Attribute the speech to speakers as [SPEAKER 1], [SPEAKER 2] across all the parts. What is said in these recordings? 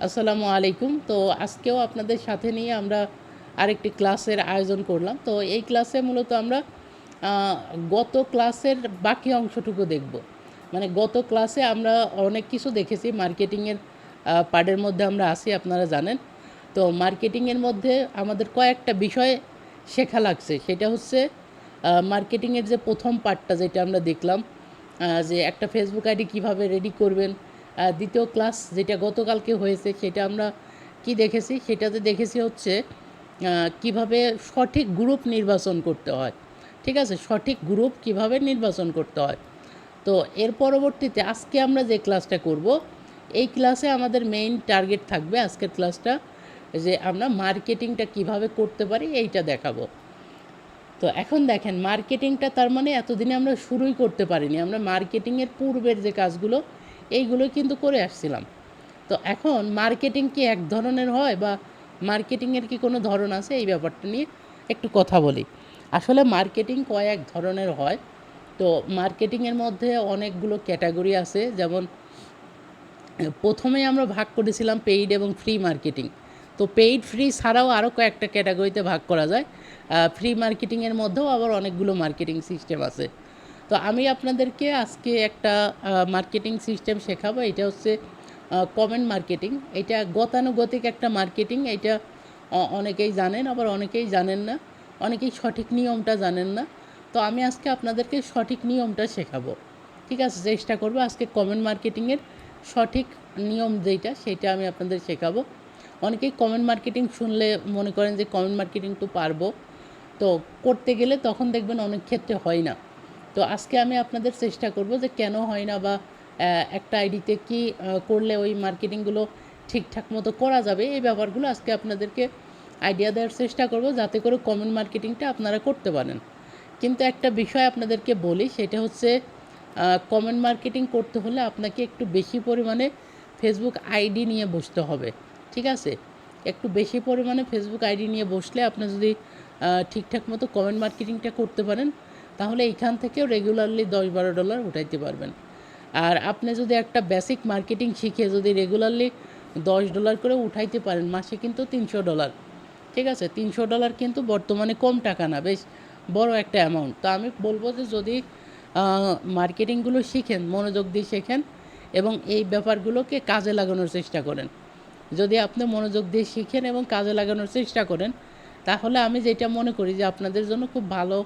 [SPEAKER 1] আসসালামু আলাইকুম। তো আজকেও আপনাদের সাথে নিয়ে আমরা আরেকটি ক্লাসের আয়োজন করলাম। তো এই ক্লাসে মূলত আমরা আ গত ক্লাসের বাকি অংশটুকু দেখব। মানে গত ক্লাসে আমরা অনেক কিছু দেখেছি মার্কেটিংয়ের পার্টের মধ্যে আমরা আছি আপনারা জানেন। তো মার্কেটিংয়ের মধ্যে আমাদের কয়েকটা বিষয় শেখা লাগছে। সেটা হচ্ছে মার্কেটিংয়ের যে ১ম পার্টটা যেটা আমরা দেখলাম যে একটা ফেসবুক আইডি কীভাবে রেডি করবেন। দ্বিতীয় ক্লাস যেটা গতকালকে হয়েছে সেটা আমরা কি দেখেছি? সেটাতে দেখেছি হচ্ছে কিভাবে সঠিক গ্রুপ নির্বাচন করতে হয়। ঠিক আছে? সঠিক গ্রুপ কিভাবে নির্বাচন করতে হয়। তো এর পরবর্তীতে আজকে আমরা যে ক্লাসটা করব, এই ক্লাসে আমাদের মেইন টার্গেট থাকবে আজকের ক্লাসটা যে আমরা মার্কেটিংটা কিভাবে করতে পারি এইটা দেখাবো। তো এখন দেখেন মার্কেটিংটা তার মানে এতদিনে আমরা শুরুই করতে পারিনি। আমরা মার্কেটিংয়ের পূর্বের যে কাজগুলো এইগুলোই কিন্তু করে আসছিলাম। তো এখন মার্কেটিং কি এক ধরনের হয় বা মার্কেটিংয়ের কি কোনো ধরন আছে এই ব্যাপারটা নিয়ে একটু কথা বলি। আসলে মার্কেটিং কয়েক ধরনের হয়। তো মার্কেটিংয়ের মধ্যে অনেকগুলো ক্যাটাগরি আছে যেমন প্রথমেই আমরা ভাগ করেছিলাম পেইড এবং ফ্রি মার্কেটিং। তো পেইড ফ্রি ছাড়াও আরও কয়েকটা ক্যাটাগরিতে ভাগ করা যায়। ফ্রি মার্কেটিংয়ের মধ্যেও আবার অনেকগুলো মার্কেটিং সিস্টেম আছে। তো আমি আপনাদেরকে আজকে একটা মার্কেটিং সিস্টেম শেখাবো। এটা হচ্ছে কমেন্ট মার্কেটিং। এটা গতানুগতিক একটা মার্কেটিং। এটা অনেকেই জানেন আবার অনেকেই জানেন না। অনেকেই সঠিক নিয়মটা জানেন না। তো আমি আজকে আপনাদেরকে সঠিক নিয়মটা শেখাবো। ঠিক আছে? চেষ্টা করব আজকে কমেন্ট মার্কেটিংয়ের সঠিক নিয়ম যেইটা সেইটা আমি আপনাদের শেখাবো। অনেকেই কমেন্ট মার্কেটিং শুনলে মনে করেন যে কমেন্ট মার্কেটিং তো পারবো। তো করতে গেলে তখন দেখবেন অনেক ক্ষেত্রে হয় না। তো আজকে আমি আপনাদের চেষ্টা করব যে কেন হয় না বা একটা আইডিতে কি করলে ওই মার্কেটিংগুলো ঠিকঠাক মতো করা যাবে এই ব্যাপারগুলো আজকে আপনাদেরকে আইডিয়া দেওয়ার চেষ্টা করব যাতে করে কমেন্ট মার্কেটিংটা আপনারা করতে পারেন। কিন্তু একটা বিষয় আপনাদেরকে বলি সেটা হচ্ছে কমেন্ট মার্কেটিং করতে হলে আপনাকে একটু বেশি পরিমাণে ফেসবুক আইডি নিয়ে বসতে হবে। ঠিক আছে? একটু বেশি পরিমাণে ফেসবুক আইডি নিয়ে বসলে আপনি যদি ঠিকঠাক মতো কমেন্ট মার্কেটিংটা করতে পারেন তাহলে এইখান থেকেও রেগুলারলি $10-12 উঠাইতে পারবেন। আর আপনি যদি একটা বেসিক মার্কেটিং শিখে যদি রেগুলারলি $10 করে উঠাইতে পারেন মাসে কিন্তু $300। ঠিক আছে? $300 কিন্তু বর্তমানে কম টাকা না, বেশ বড় একটা অ্যামাউন্ট। তো আমি বলব যে যদি মার্কেটিংগুলো শিখেন, মনোযোগ দিয়ে শেখেন এবং এই ব্যাপারগুলোকে কাজে লাগানোর চেষ্টা করেন। যদি আপনি মনোযোগ দিয়ে শিখেন এবং কাজে লাগানোর চেষ্টা করেন তাহলে আমি যেটা মনে করি যে আপনাদের জন্য খুব ভালো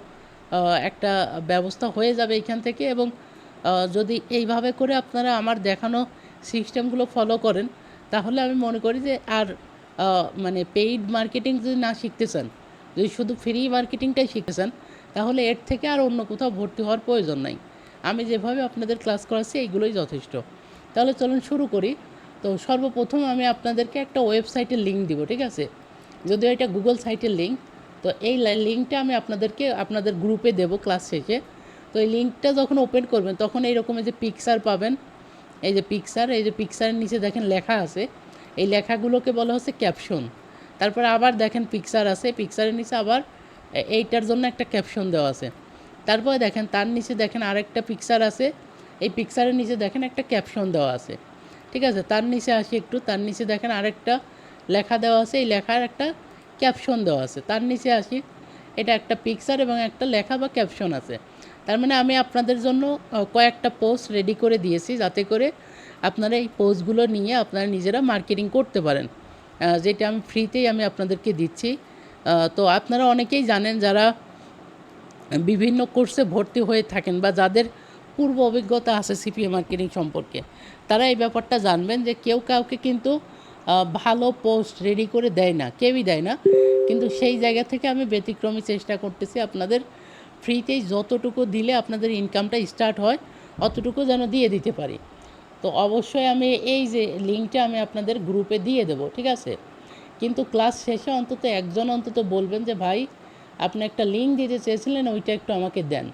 [SPEAKER 1] একটা ব্যবস্থা হয়ে যাবে এইখান থেকে এবং যদি এইভাবে করে আপনারা আমার দেখানো সিস্টেমগুলো ফলো করেন তাহলে আমি মনে করি যে আর মানে পেইড মার্কেটিং যদি না শিখতে চান, যদি শুধু ফ্রি মার্কেটিংটাই শিখতে চান তাহলে এর থেকে আর অন্য কোথাও ভর্তি হওয়ার প্রয়োজন নাই। আমি যেভাবে আপনাদের ক্লাস করাচ্ছি এইগুলোই যথেষ্ট। তাহলে চলুন শুরু করি। তো সর্বপ্রথম আমি আপনাদেরকে একটা ওয়েবসাইটের লিঙ্ক দিব। ঠিক আছে? যদিও এটা গুগল সাইটের লিঙ্ক। তো এই লিঙ্কটা আমি আপনাদেরকে আপনাদের গ্রুপে দেব ক্লাস শেষে। তো এই লিঙ্কটা যখন ওপেন করবেন তখন এইরকম এই যে পিকচার পাবেন। এই যে পিকচারের নিচে দেখেন লেখা আছে। এই লেখাগুলোকে বলা হচ্ছে ক্যাপশন। তারপরে আবার দেখেন পিকচার আছে, পিকচারের নিচে আবার এইটার জন্য একটা ক্যাপশন দেওয়া আছে। তারপরে দেখেন তার নিচে দেখেন আরেকটা পিকচার আছে, এই পিকচারের নিচে দেখেন একটা ক্যাপশন দেওয়া আছে। ঠিক আছে? তার নিচে আসি একটু, তার নিচে দেখেন আরেকটা লেখা দেওয়া আছে, এই লেখার একটা ক্যাপশন দেওয়া আছে। তার নিচে আসি, এটা একটা পিকচার এবং একটা লেখা বা ক্যাপশন আছে। তার মানে আমি আপনাদের জন্য কয়েকটা পোস্ট রেডি করে দিয়েছি যাতে করে আপনারা এই পোস্টগুলো নিয়ে আপনারা নিজেরা মার্কেটিং করতে পারেন, যেটা আমি ফ্রিতেই আমি আপনাদেরকে দিচ্ছি। তো আপনারা অনেকেই জানেন যারা বিভিন্ন কোর্সে ভর্তি হয়ে থাকেন বা যাদের পূর্ব অভিজ্ঞতা আছে সিপিএ মার্কেটিং সম্পর্কে, তারা এই ব্যাপারটা জানবেন যে কেউ কাউকে কিন্তু ভালো পোস্ট রেডি করে দেয় না, কেউই দেয় না। কিন্তু সেই জায়গা থেকে আমি ব্যতিক্রমী চেষ্টা করতেছি আপনাদের ফ্রিতেই যতটুকু দিলে আপনাদের ইনকামটা স্টার্ট হয় অতটুকু যেন দিয়ে দিতে পারি। তো অবশ্যই আমি এই যে লিঙ্কটা আমি আপনাদের গ্রুপে দিয়ে দেবো। ঠিক আছে? কিন্তু ক্লাস শেষে অন্তত একজন অন্তত বলবেন যে ভাই আপনি একটা লিঙ্ক দিতে চেয়েছিলেন ওইটা একটু আমাকে দেন।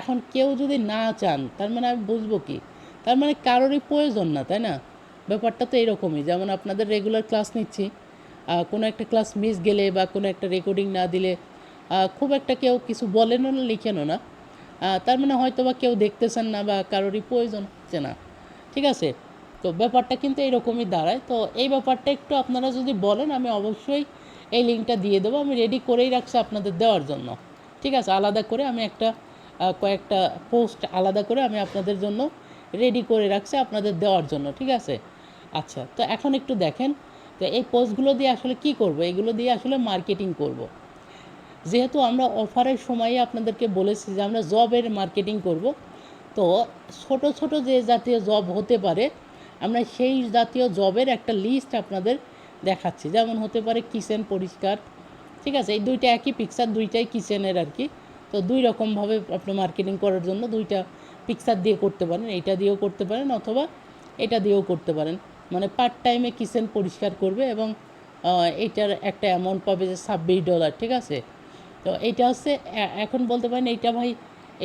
[SPEAKER 1] এখন কেউ যদি না চান তার মানে আমি বুঝবো কি? তার মানে কারোরই প্রয়োজন না, তাই না? ব্যাপারটা তো এরকমই, যেমন আপনাদের রেগুলার ক্লাস নিচ্ছি, কোনো একটা ক্লাস মিস গেলে বা কোনো একটা রেকর্ডিং না দিলে খুব একটা কেউ কিছু বলেনও না, লিখেনও না। তার মানে হয়তো বা কেউ দেখতেছেন না বা কারোরই প্রয়োজন হচ্ছে না। ঠিক আছে? তো ব্যাপারটা কিন্তু এরকমই দাঁড়ায়। তো এই ব্যাপারটা একটু আপনারা যদি বলেন আমি অবশ্যই এই লিঙ্কটা দিয়ে দেবো। আমি রেডি করেই রাখছি আপনাদের দেওয়ার জন্য। ঠিক আছে? আলাদা করে আমি একটা কয়েকটা পোস্ট আলাদা করে আমি আপনাদের জন্য রেডি করে রাখছি আপনাদের দেওয়ার জন্য। ঠিক আছে? আচ্ছা, তো এখন একটু দেখেন, তো এই পোস্টগুলো দিয়ে আসলে কি করব? এগুলো দিয়ে আসলে মার্কেটিং করব। যেহেতু আমরা অফারের সময়ে আপনাদেরকে বলেছি যে আমরা জবের মার্কেটিং করব, তো ছোট ছোট যে জাতীয় জব হতে পারে আমরা সেই জাতীয় জবের একটা লিস্ট আপনাদের দেখাচ্ছি। যেমন হতে পারে কিচেন পরিষ্কার, ঠিক আছে? এই দুইটা একই পিকচার, দুইটাই কিচেনের আর কি। তো দুই রকমভাবে আপনি মার্কেটিং করার জন্য দুইটা পিকচার দিয়ে করতে পারেন, এইটা দিয়েও করতে পারেন অথবা এটা দিয়েও করতে পারেন। মানে পার্ট টাইমে কিচেন পরিষ্কার করবে এবং এইটার একটা অ্যামাউন্ট পাবে যে $26, ঠিক আছে? তো এইটা হচ্ছে এখন বলতে পারেন এইটা ভাই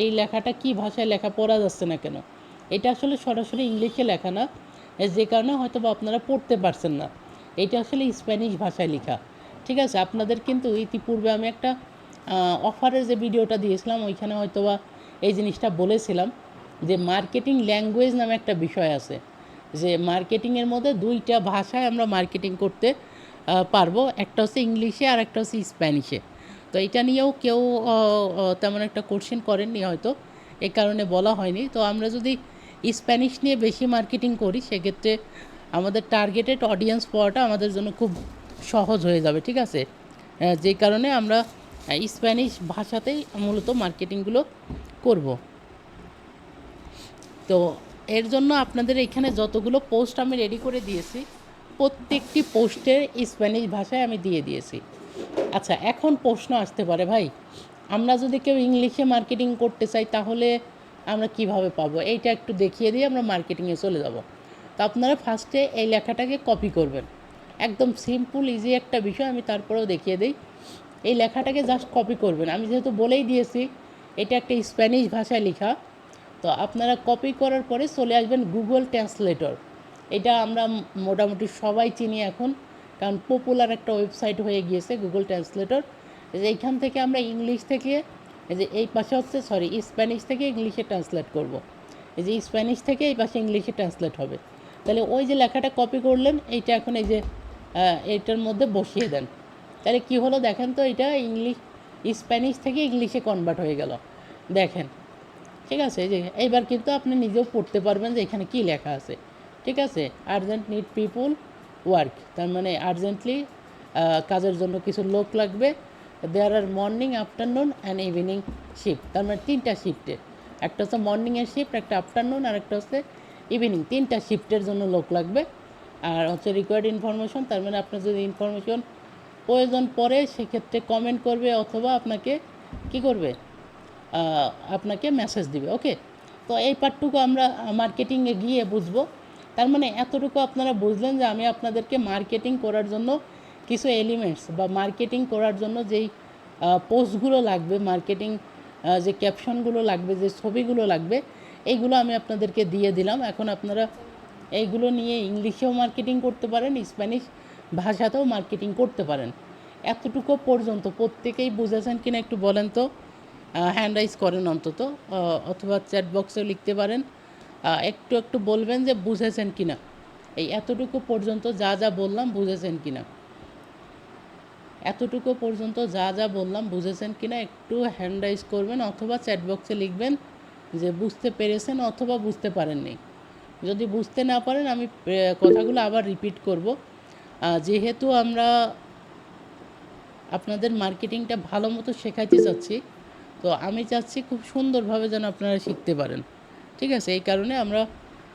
[SPEAKER 1] এই লেখাটা কি ভাষায় লেখা পড়া যাচ্ছে না কেন? এটা আসলে সরাসরি ইংলিশে লেখা না, যে কারণে হয়তো বা আপনারা পড়তে পারছেন না। এটা আসলে স্প্যানিশ ভাষায় লেখা। ঠিক আছে? আপনাদের কিন্তু ইতিপূর্বে আমি একটা অফারের যে ভিডিওটা দিয়েছিলাম ওইখানে হয়তো বা এই জিনিসটা বলেছিলাম যে মার্কেটিং ল্যাঙ্গুয়েজ নামে একটা বিষয় আছে, যে মার্কেটিংয়ের মধ্যে দুইটা ভাষায় আমরা মার্কেটিং করতে পারবো। একটা হচ্ছে ইংলিশে আর একটা হচ্ছে স্প্যানিশে। তো এটা নিয়েও কেউ তেমন একটা কোশ্চেন করেননি হয়তো, এই কারণে বলা হয়নি। তো আমরা যদি স্প্যানিশ নিয়ে বেশি মার্কেটিং করি সেক্ষেত্রে আমাদের টার্গেটেড অডিয়েন্স পাওয়াটা আমাদের জন্য খুব সহজ হয়ে যাবে। ঠিক আছে? যেই কারণে আমরা স্প্যানিশ ভাষাতেই মূলত মার্কেটিংগুলো করব। তো এর জন্য আপনাদের এখানে যতগুলো পোস্ট আমি রেডি করে দিয়েছি প্রত্যেকটি পোস্টের স্প্যানিশ ভাষায় আমি দিয়ে দিয়েছি। আচ্ছা, এখন প্রশ্ন আসতে পারে, ভাই আমরা যদি কেউ ইংলিশে মার্কেটিং করতে চাই তাহলে আমরা কিভাবে পাবো? এইটা একটু দেখিয়ে দিয়ে আমরা মার্কেটিংয়ে চলে যাব। তো আপনারা ফার্স্টে এই লেখাটাকে কপি করবেন। একদম সিম্পল ইজি একটা বিষয়, আমি তারপরেও দেখিয়ে দিই। এই লেখাটাকে জাস্ট কপি করবেন। আমি যেহেতু বলেই দিয়েছি এটা একটা স্প্যানিশ ভাষায় লেখা, তো আপনারা কপি করার পরে চলে আসবেন গুগল ট্রান্সলেটর। এটা আমরা মোটামুটি সবাই চিনি এখন, কারণ পপুলার একটা ওয়েবসাইট হয়ে গিয়েছে গুগল ট্রান্সলেটর। এইখান থেকে আমরা ইংলিশ থেকে এই যে এই পাশে হচ্ছে স্প্যানিশ থেকে ইংলিশে ট্রান্সলেট করব। এই যে স্প্যানিশ থেকে এই পাশে ইংলিশে ট্রান্সলেট হবে। তাহলে ওই যে লেখাটা কপি করলেন এইটা এখন এই যে এইটার মধ্যে বসিয়ে দেন। তাহলে কি হলো দেখেন তো, এটা স্প্যানিশ থেকে ইংলিশে কনভার্ট হয়ে গেল। দেখেন, ঠিক আছে? এই যে এইবার কিন্তু আপনি নিজেও পড়তে পারবেন যে এখানে কী লেখা আছে। ঠিক আছে? আর্জেন্ট নিড পিপুল ওয়ার্ক, তার মানে আর্জেন্টলি কাজের জন্য কিছু লোক লাগবে। There are morning, afternoon and evening shift, তার মানে তিনটা শিফটে, একটা হচ্ছে মর্নিংয়ের শিফট, একটা আফটারনুন আর একটা হচ্ছে ইভিনিং, তিনটা শিফটের জন্য লোক লাগবে। আর হচ্ছে রিকোয়ার্ড ইনফরমেশন, তার মানে আপনার যদি ইনফরমেশন প্রয়োজন পড়ে সেক্ষেত্রে কমেন্ট করবে অথবা আপনাকে কি করবে, আপনাকে মেসেজ দিবে। ওকে? তো এই পার্টটুকু আমরা মার্কেটিংয়ে গিয়ে বুঝবো। তার মানে এতটুকু আপনারা বুঝলেন যে আমি আপনাদেরকে মার্কেটিং করার জন্য কিছু এলিমেন্টস বা মার্কেটিং করার জন্য যেই পোস্টগুলো লাগবে, মার্কেটিং যে ক্যাপশনগুলো লাগবে, যে ছবিগুলো লাগবে, এইগুলো আমি আপনাদেরকে দিয়ে দিলাম। এখন আপনারা এইগুলো নিয়ে ইংলিশেও মার্কেটিং করতে পারেন, স্প্যানিশ ভাষাতেও মার্কেটিং করতে পারেন। এতটুকু পর্যন্ত প্রত্যেকেই বুঝেছেন কিনা একটু বলেন তো? হ্যান্ড রাইজ করেন অন্তত, অথবা চ্যাট বক্সেও লিখতে পারেন। একটু একটু বলবেন যে বুঝেছেন কিনা, এই এতটুকু পর্যন্ত যা যা বললাম বুঝেছেন কিনা, এতটুকু পর্যন্ত যা যা বললাম বুঝেছেন কিনা একটু হ্যান্ড রাইজ করবেন অথবা চ্যাট বক্সে লিখবেন যে বুঝতে পেরেছেন অথবা বুঝতে পারেননি। যদি বুঝতে না পারেন আমি কথাগুলো আবার রিপিট করব। যেহেতু আমরা আপনাদের মার্কেটিংটা ভালো মতো শেখাইতে চাচ্ছি, তো আমি চাচ্ছি খুব সুন্দরভাবে যেন আপনারা শিখতে পারেন। ঠিক আছে? এই কারণে আমরা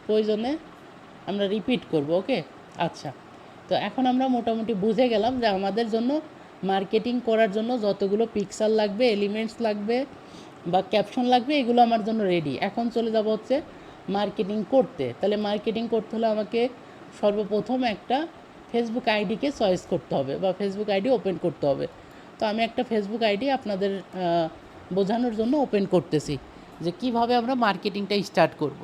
[SPEAKER 1] প্রয়োজনে আমরা রিপিট করব। ওকে? আচ্ছা, তো এখন আমরা মোটামুটি বুঝে গেলাম যে আমাদের জন্য মার্কেটিং করার জন্য যতগুলো পিক্সেল লাগবে, এলিমেন্টস লাগবে বা ক্যাপশন লাগবে, এগুলো আমার জন্য রেডি। এখন চলে যাব হচ্ছে মার্কেটিং করতে। তাহলে মার্কেটিং করতে হলে আমাকে সর্বপ্রথম একটা ফেসবুক আইডিকে চয়েস করতে হবে বা ফেসবুক আইডি ওপেন করতে হবে। তো আমি একটা ফেসবুক আইডি আপনাদের বোঝানোর জন্য ওপেন করতেছি যে কিভাবে আমরা মার্কেটিংটা স্টার্ট করব।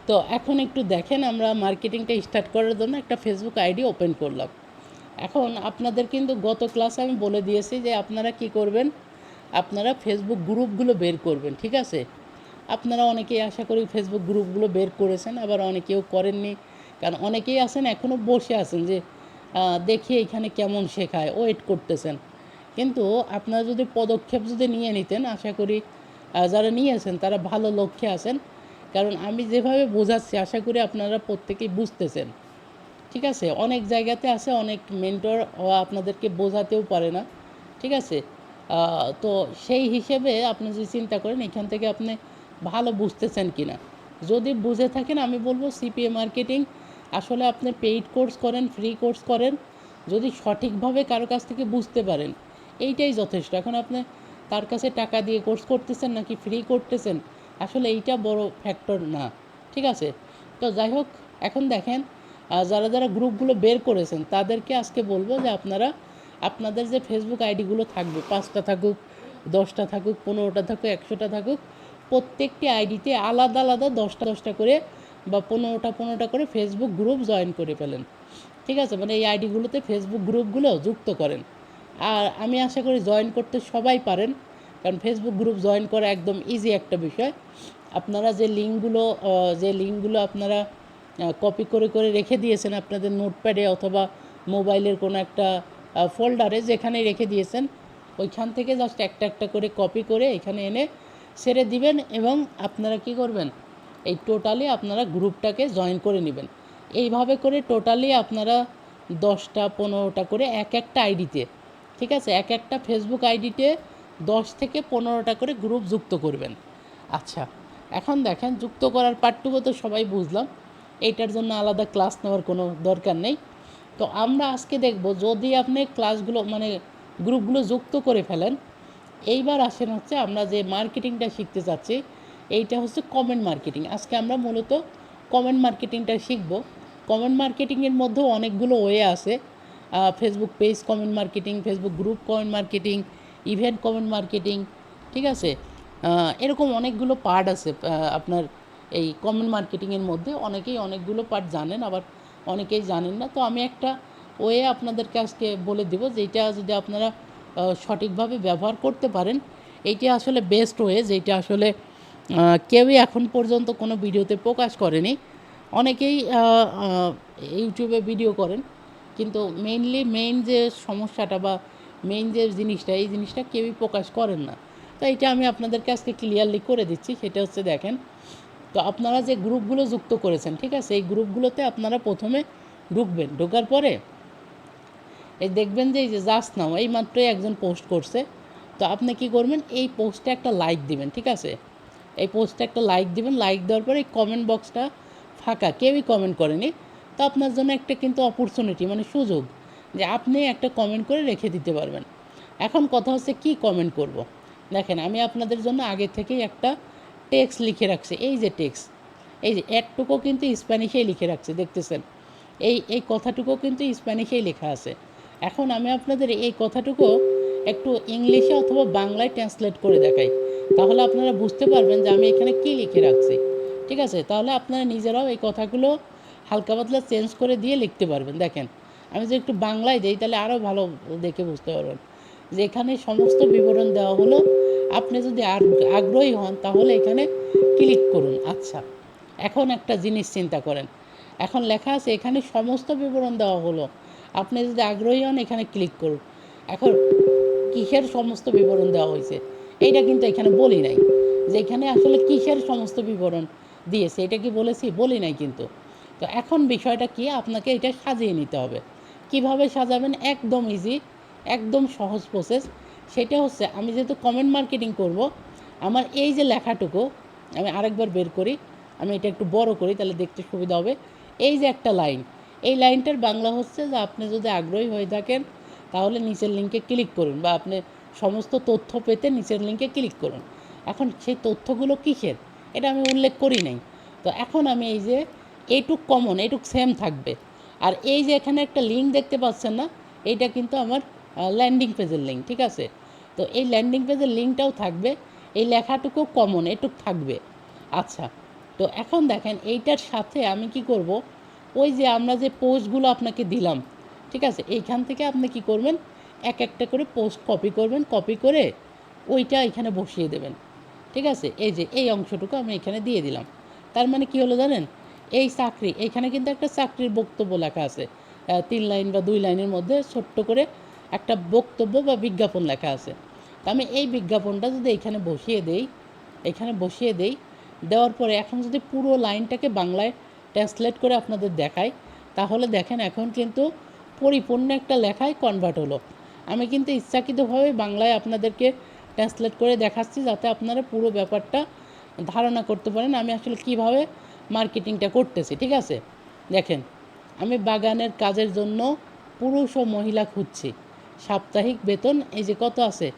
[SPEAKER 1] তো এখন একটু দেখেন, আমরা মার্কেটিংটা স্টার্ট করার জন্য একটা ফেসবুক আইডি ওপেন করলাম। এখন আপনাদের কিন্তু গত ক্লাসে আমি বলে দিয়েছি যে আপনারা কি করবেন, আপনারা ফেসবুক গ্রুপগুলো বের করবেন, ঠিক আছে? আপনারা অনেকেই আশা করি ফেসবুক গ্রুপগুলো বের করেছেন, আবার অনেকেও করেননি। কারণ অনেকেই আছেন এখনও বসে আছেন যে দেখি এখানে কেমন শেখায়, ওয়েট করতেছেন। কিন্তু আপনারা যদি পদক্ষেপ যদি নিয়ে নিতেন, আশা করি যারা নিয়েছেন তারা ভালো লক্ষ্যে আছেন। কারণ আমি যেভাবে বোঝাচ্ছি আশা করি আপনারা প্রত্যেকেই বুঝতেছেন, ঠিক আছে? অনেক জায়গাতে আছে অনেক মেন্টর আপনাদেরকে বোঝাতেও পারে না, ঠিক আছে? তো সেই হিসেবে আপনি যদি চিন্তা করেন এখান থেকে আপনি ভালো বুঝতেছেন কি না। যদি বুঝে থাকেন আমি বলবো সিপিএ মার্কেটিং আসলে আপনি পেইড কোর্স করেন, ফ্রি কোর্স করেন, যদি সঠিকভাবে কারো কাছ থেকে বুঝতে পারেন এইটাই যথেষ্ট। এখন আপনি তার কাছে টাকা দিয়ে কোর্স করতেছেন নাকি ফ্রি করতেছেন, আসলে এইটা বড় ফ্যাক্টর না, ঠিক আছে? তো যাই হোক, এখন দেখেন যারা যারা গ্রুপগুলো বের করেছেন তাদেরকে আজকে বলবো যে আপনারা আপনাদের যে ফেসবুক আইডিগুলো থাকবে, 5টা থাকুক, 10টা থাকুক, 15টা থাকুক, 100টা থাকুক, প্রত্যেকটি আইডিতে আলাদা আলাদা 10টা 10টা করে বা 15টা 15টা করে ফেসবুক গ্রুপ জয়েন করে ফেলেন, ঠিক আছে? মানে এই আইডিগুলোতে ফেসবুক গ্রুপগুলো যুক্ত করেন। আর আমি আশা করি জয়েন করতে সবাই পারেন, কারণ ফেসবুক গ্রুপ জয়েন করা একদম ইজি একটা বিষয়। আপনারা যে লিঙ্কগুলো আপনারা কপি করে করে রেখে দিয়েছেন আপনাদের নোটপ্যাডে অথবা মোবাইলের কোনো একটা ফোল্ডারে, যেখানেই রেখে দিয়েছেন ওইখান থেকে জাস্ট একটা একটা করে কপি করে এখানে এনে ছেড়ে দিবেন এবং আপনারা কি করবেন, এই টোটালি আপনারা গ্রুপটাকে জয়েন করে নেবেন। এইভাবে করে টোটালি আপনারা 10টা 15টা করে এক একটা আইডিতে, ঠিক আছে, এক একটা ফেসবুক আইডিতে 10 থেকে 15টা করে গ্রুপ যুক্ত করবেন। আচ্ছা, এখন দেখেন যুক্ত করার পার্টটুকু তো সবাই বুঝলাম, এইটার জন্য আলাদা ক্লাস নেওয়ার কোনো দরকার নেই। তো আমরা আজকে দেখব, যদি আপনি ক্লাসগুলো মানে গ্রুপগুলো যুক্ত করে ফেলেন, এইবার আসেন হচ্ছে আমরা যে মার্কেটিংটা শিখতে চাচ্ছি, এইটা হচ্ছে কমেন্ট মার্কেটিং। আজকে আমরা মূলত কমেন্ট মার্কেটিংটা শিখব। কমেন্ট মার্কেটিংয়ের মধ্যেও অনেকগুলো ওয়ে আছে, Facebook page comment marketing, Facebook group comment marketing, event comment marketing, ঠিক আছে? এরকম অনেকগুলো পার্ট আছে আপনার এই কমেন্ট মার্কেটিংয়ের মধ্যে। অনেকেই অনেকগুলো পার্ট জানেন, আবার অনেকেই জানেন না। তো আমি একটা ওয়ে আপনাদেরকে আজকে বলে দেব, যেটা যদি আপনারা সঠিকভাবে ব্যবহার করতে পারেন, এইটা আসলে বেস্ট ওয়ে, যেটা আসলে কেউই এখন পর্যন্ত কোনো ভিডিওতে প্রকাশ করেনি। অনেকেই ইউটিউবে ভিডিও করেন, কিন্তু মেইন যে সমস্যাটা বা মেইন যে জিনিসটা, এই জিনিসটা কেউই প্রকাশ করেন না। তো এইটা আমি আপনাদেরকে আজকে ক্লিয়ারলি করে দিচ্ছি। সেটা হচ্ছে দেখেন, তো আপনারা যে গ্রুপগুলো যুক্ত করেছেন, ঠিক আছে, এই গ্রুপগুলোতে আপনারা প্রথমে ঢুকবেন। ঢোকার পরে এই দেখবেন যে এই যে জাস্ট নাও এই মাত্রই একজন পোস্ট করছে, তো আপনি কি করবেন, এই পোস্টে একটা লাইক দিবেন, ঠিক আছে? এই পোস্টে একটা লাইক দিবেন। লাইক দেওয়ার পরে এই কমেন্ট বক্সটা ফাঁকা, কেউই কমেন্ট করেনি। তো আপনার জন্য একটা কিন্তু অপরচুনিটি, মানে সুযোগ, যে আপনি একটা কমেন্ট করে রেখে দিতে পারবেন। এখন কথা হচ্ছে কি কমেন্ট করব। দেখেন, আমি আপনাদের জন্য আগে থেকেই একটা টেক্সট লিখে রাখছি। এই যে টেক্সট, এই যে একটুকু কিন্তু স্প্যানিশেই লিখে রাখছি, দেখতেছেন? এই কথাটুকু কিন্তু স্প্যানিশেই লেখা আছে। এখন আমি আপনাদের এই কথাটুকু একটু ইংলিশে অথবা বাংলায় ট্রান্সলেট করে দেখাই, তাহলে আপনারা বুঝতে পারবেন যে আমি এখানে কী লিখে রাখছি, ঠিক আছে? তাহলে আপনারা নিজেরাও এই কথাগুলো হালকা পাতলা চেঞ্জ করে দিয়ে লিখতে পারবেন। দেখেন, আমি যে একটু বাংলায় দিই তাহলে আরও ভালো দেখে বুঝতে পারবেন যে এখানে সমস্ত বিবরণ দেওয়া হলো। আপনি যদি আগ্রহী হন তাহলে এখানে ক্লিক করুন। আচ্ছা, এখন একটা জিনিস চিন্তা করেন, এখন লেখা আছে এখানে সমস্ত বিবরণ দেওয়া হলো, আপনি যদি আগ্রহী হন এখানে ক্লিক করুন। এখন কিসের সমস্ত বিবরণ দেওয়া হয়েছে এইটা কিন্তু এখানে বলি নাই, যে এখানে আসলে কিসের সমস্ত বিবরণ দিয়েছে এটা কি বলেছি? বলি নাই কিন্তু। তো এখন বিষয়টা কি, আপনাকে এটা সাজিয়ে নিতে হবে। কিভাবে সাজাবেন? একদম ইজি, একদম সহজ প্রসেস। সেটা হচ্ছে, আমি যেহেতু কমেন্ট মার্কেটিং করব, আমার এই যে লেখাটুকু আমি আরেকবার বের করি, আমি এটা একটু বড় করি তাহলে দেখতে সুবিধা হবে। এই যে একটা লাইন, এই লাইনটার বাংলা হচ্ছে যে আপনি যদি আগ্রহী হয়ে থাকেন তাহলে নিচের লিঙ্কে ক্লিক করুন, বা আপনি সমস্ত তথ্য পেতে নিচের লিঙ্কে ক্লিক করুন। এখন সেই তথ্যগুলো কিসের এটা আমি উল্লেখ করি নাই। তো এখন আমি এই যে এইটুক কমন, এইটুক সেম থাকবে। আর এই যে এখানে একটা লিঙ্ক দেখতে পাচ্ছেন না, এইটা কিন্তু আমার ল্যান্ডিং পেজের লিঙ্ক, ঠিক আছে? তো এই ল্যান্ডিং পেজের লিঙ্কটাও থাকবে, এই লেখাটুকু কমন এটুক থাকবে। আচ্ছা, তো এখন দেখেন এইটার সাথে আমি কি করব, ওই যে আমরা যে পোস্টগুলো আপনাকে দিলাম, ঠিক আছে, এইখান থেকে আপনি কি করবেন, এক একটা করে পোস্ট কপি করবেন। কপি করে ওইটা এখানে বসিয়ে দেবেন। ঠিক আছে, এই যে এই অংশটুকু আমি এখানে দিয়ে দিলাম। তার মানে কি হলো জানেন, এই চাকরি এখানে কিন্তু একটা চাকরির বক্তব্য লেখা আছে, 3 লাইন বা 2 লাইনের মধ্যে ছোট্ট করে একটা বক্তব্য বা বিজ্ঞাপন লেখা আছে। তো আমি এই বিজ্ঞাপনটা যদি এখানে বসিয়ে দেই, দেওয়ার পরে এখন যদি পুরো লাইনটাকে বাংলায় ট্রান্সলেট করে আপনাদের দেখাই, তাহলে দেখেন এখন কিন্তু পরিপূর্ণ একটা লেখায় কনভার্ট হলো। আমি কিন্তু ইচ্ছাকৃতভাবে বাংলায় আপনাদেরকে ট্রান্সলেট করে দেখাচ্ছি, যাতে আপনারা পুরো ব্যাপারটা ধারণা করতে পারেন আমি আসলে কিভাবে মার্কেটিংটা করতেছি। ঠিক আছে, দেখেন, আমি বাগানের কাজের জন্য পুরুষ ও মহিলা খুঁজছি, সাপ্তাহিক বেতন এই যে কত আছে,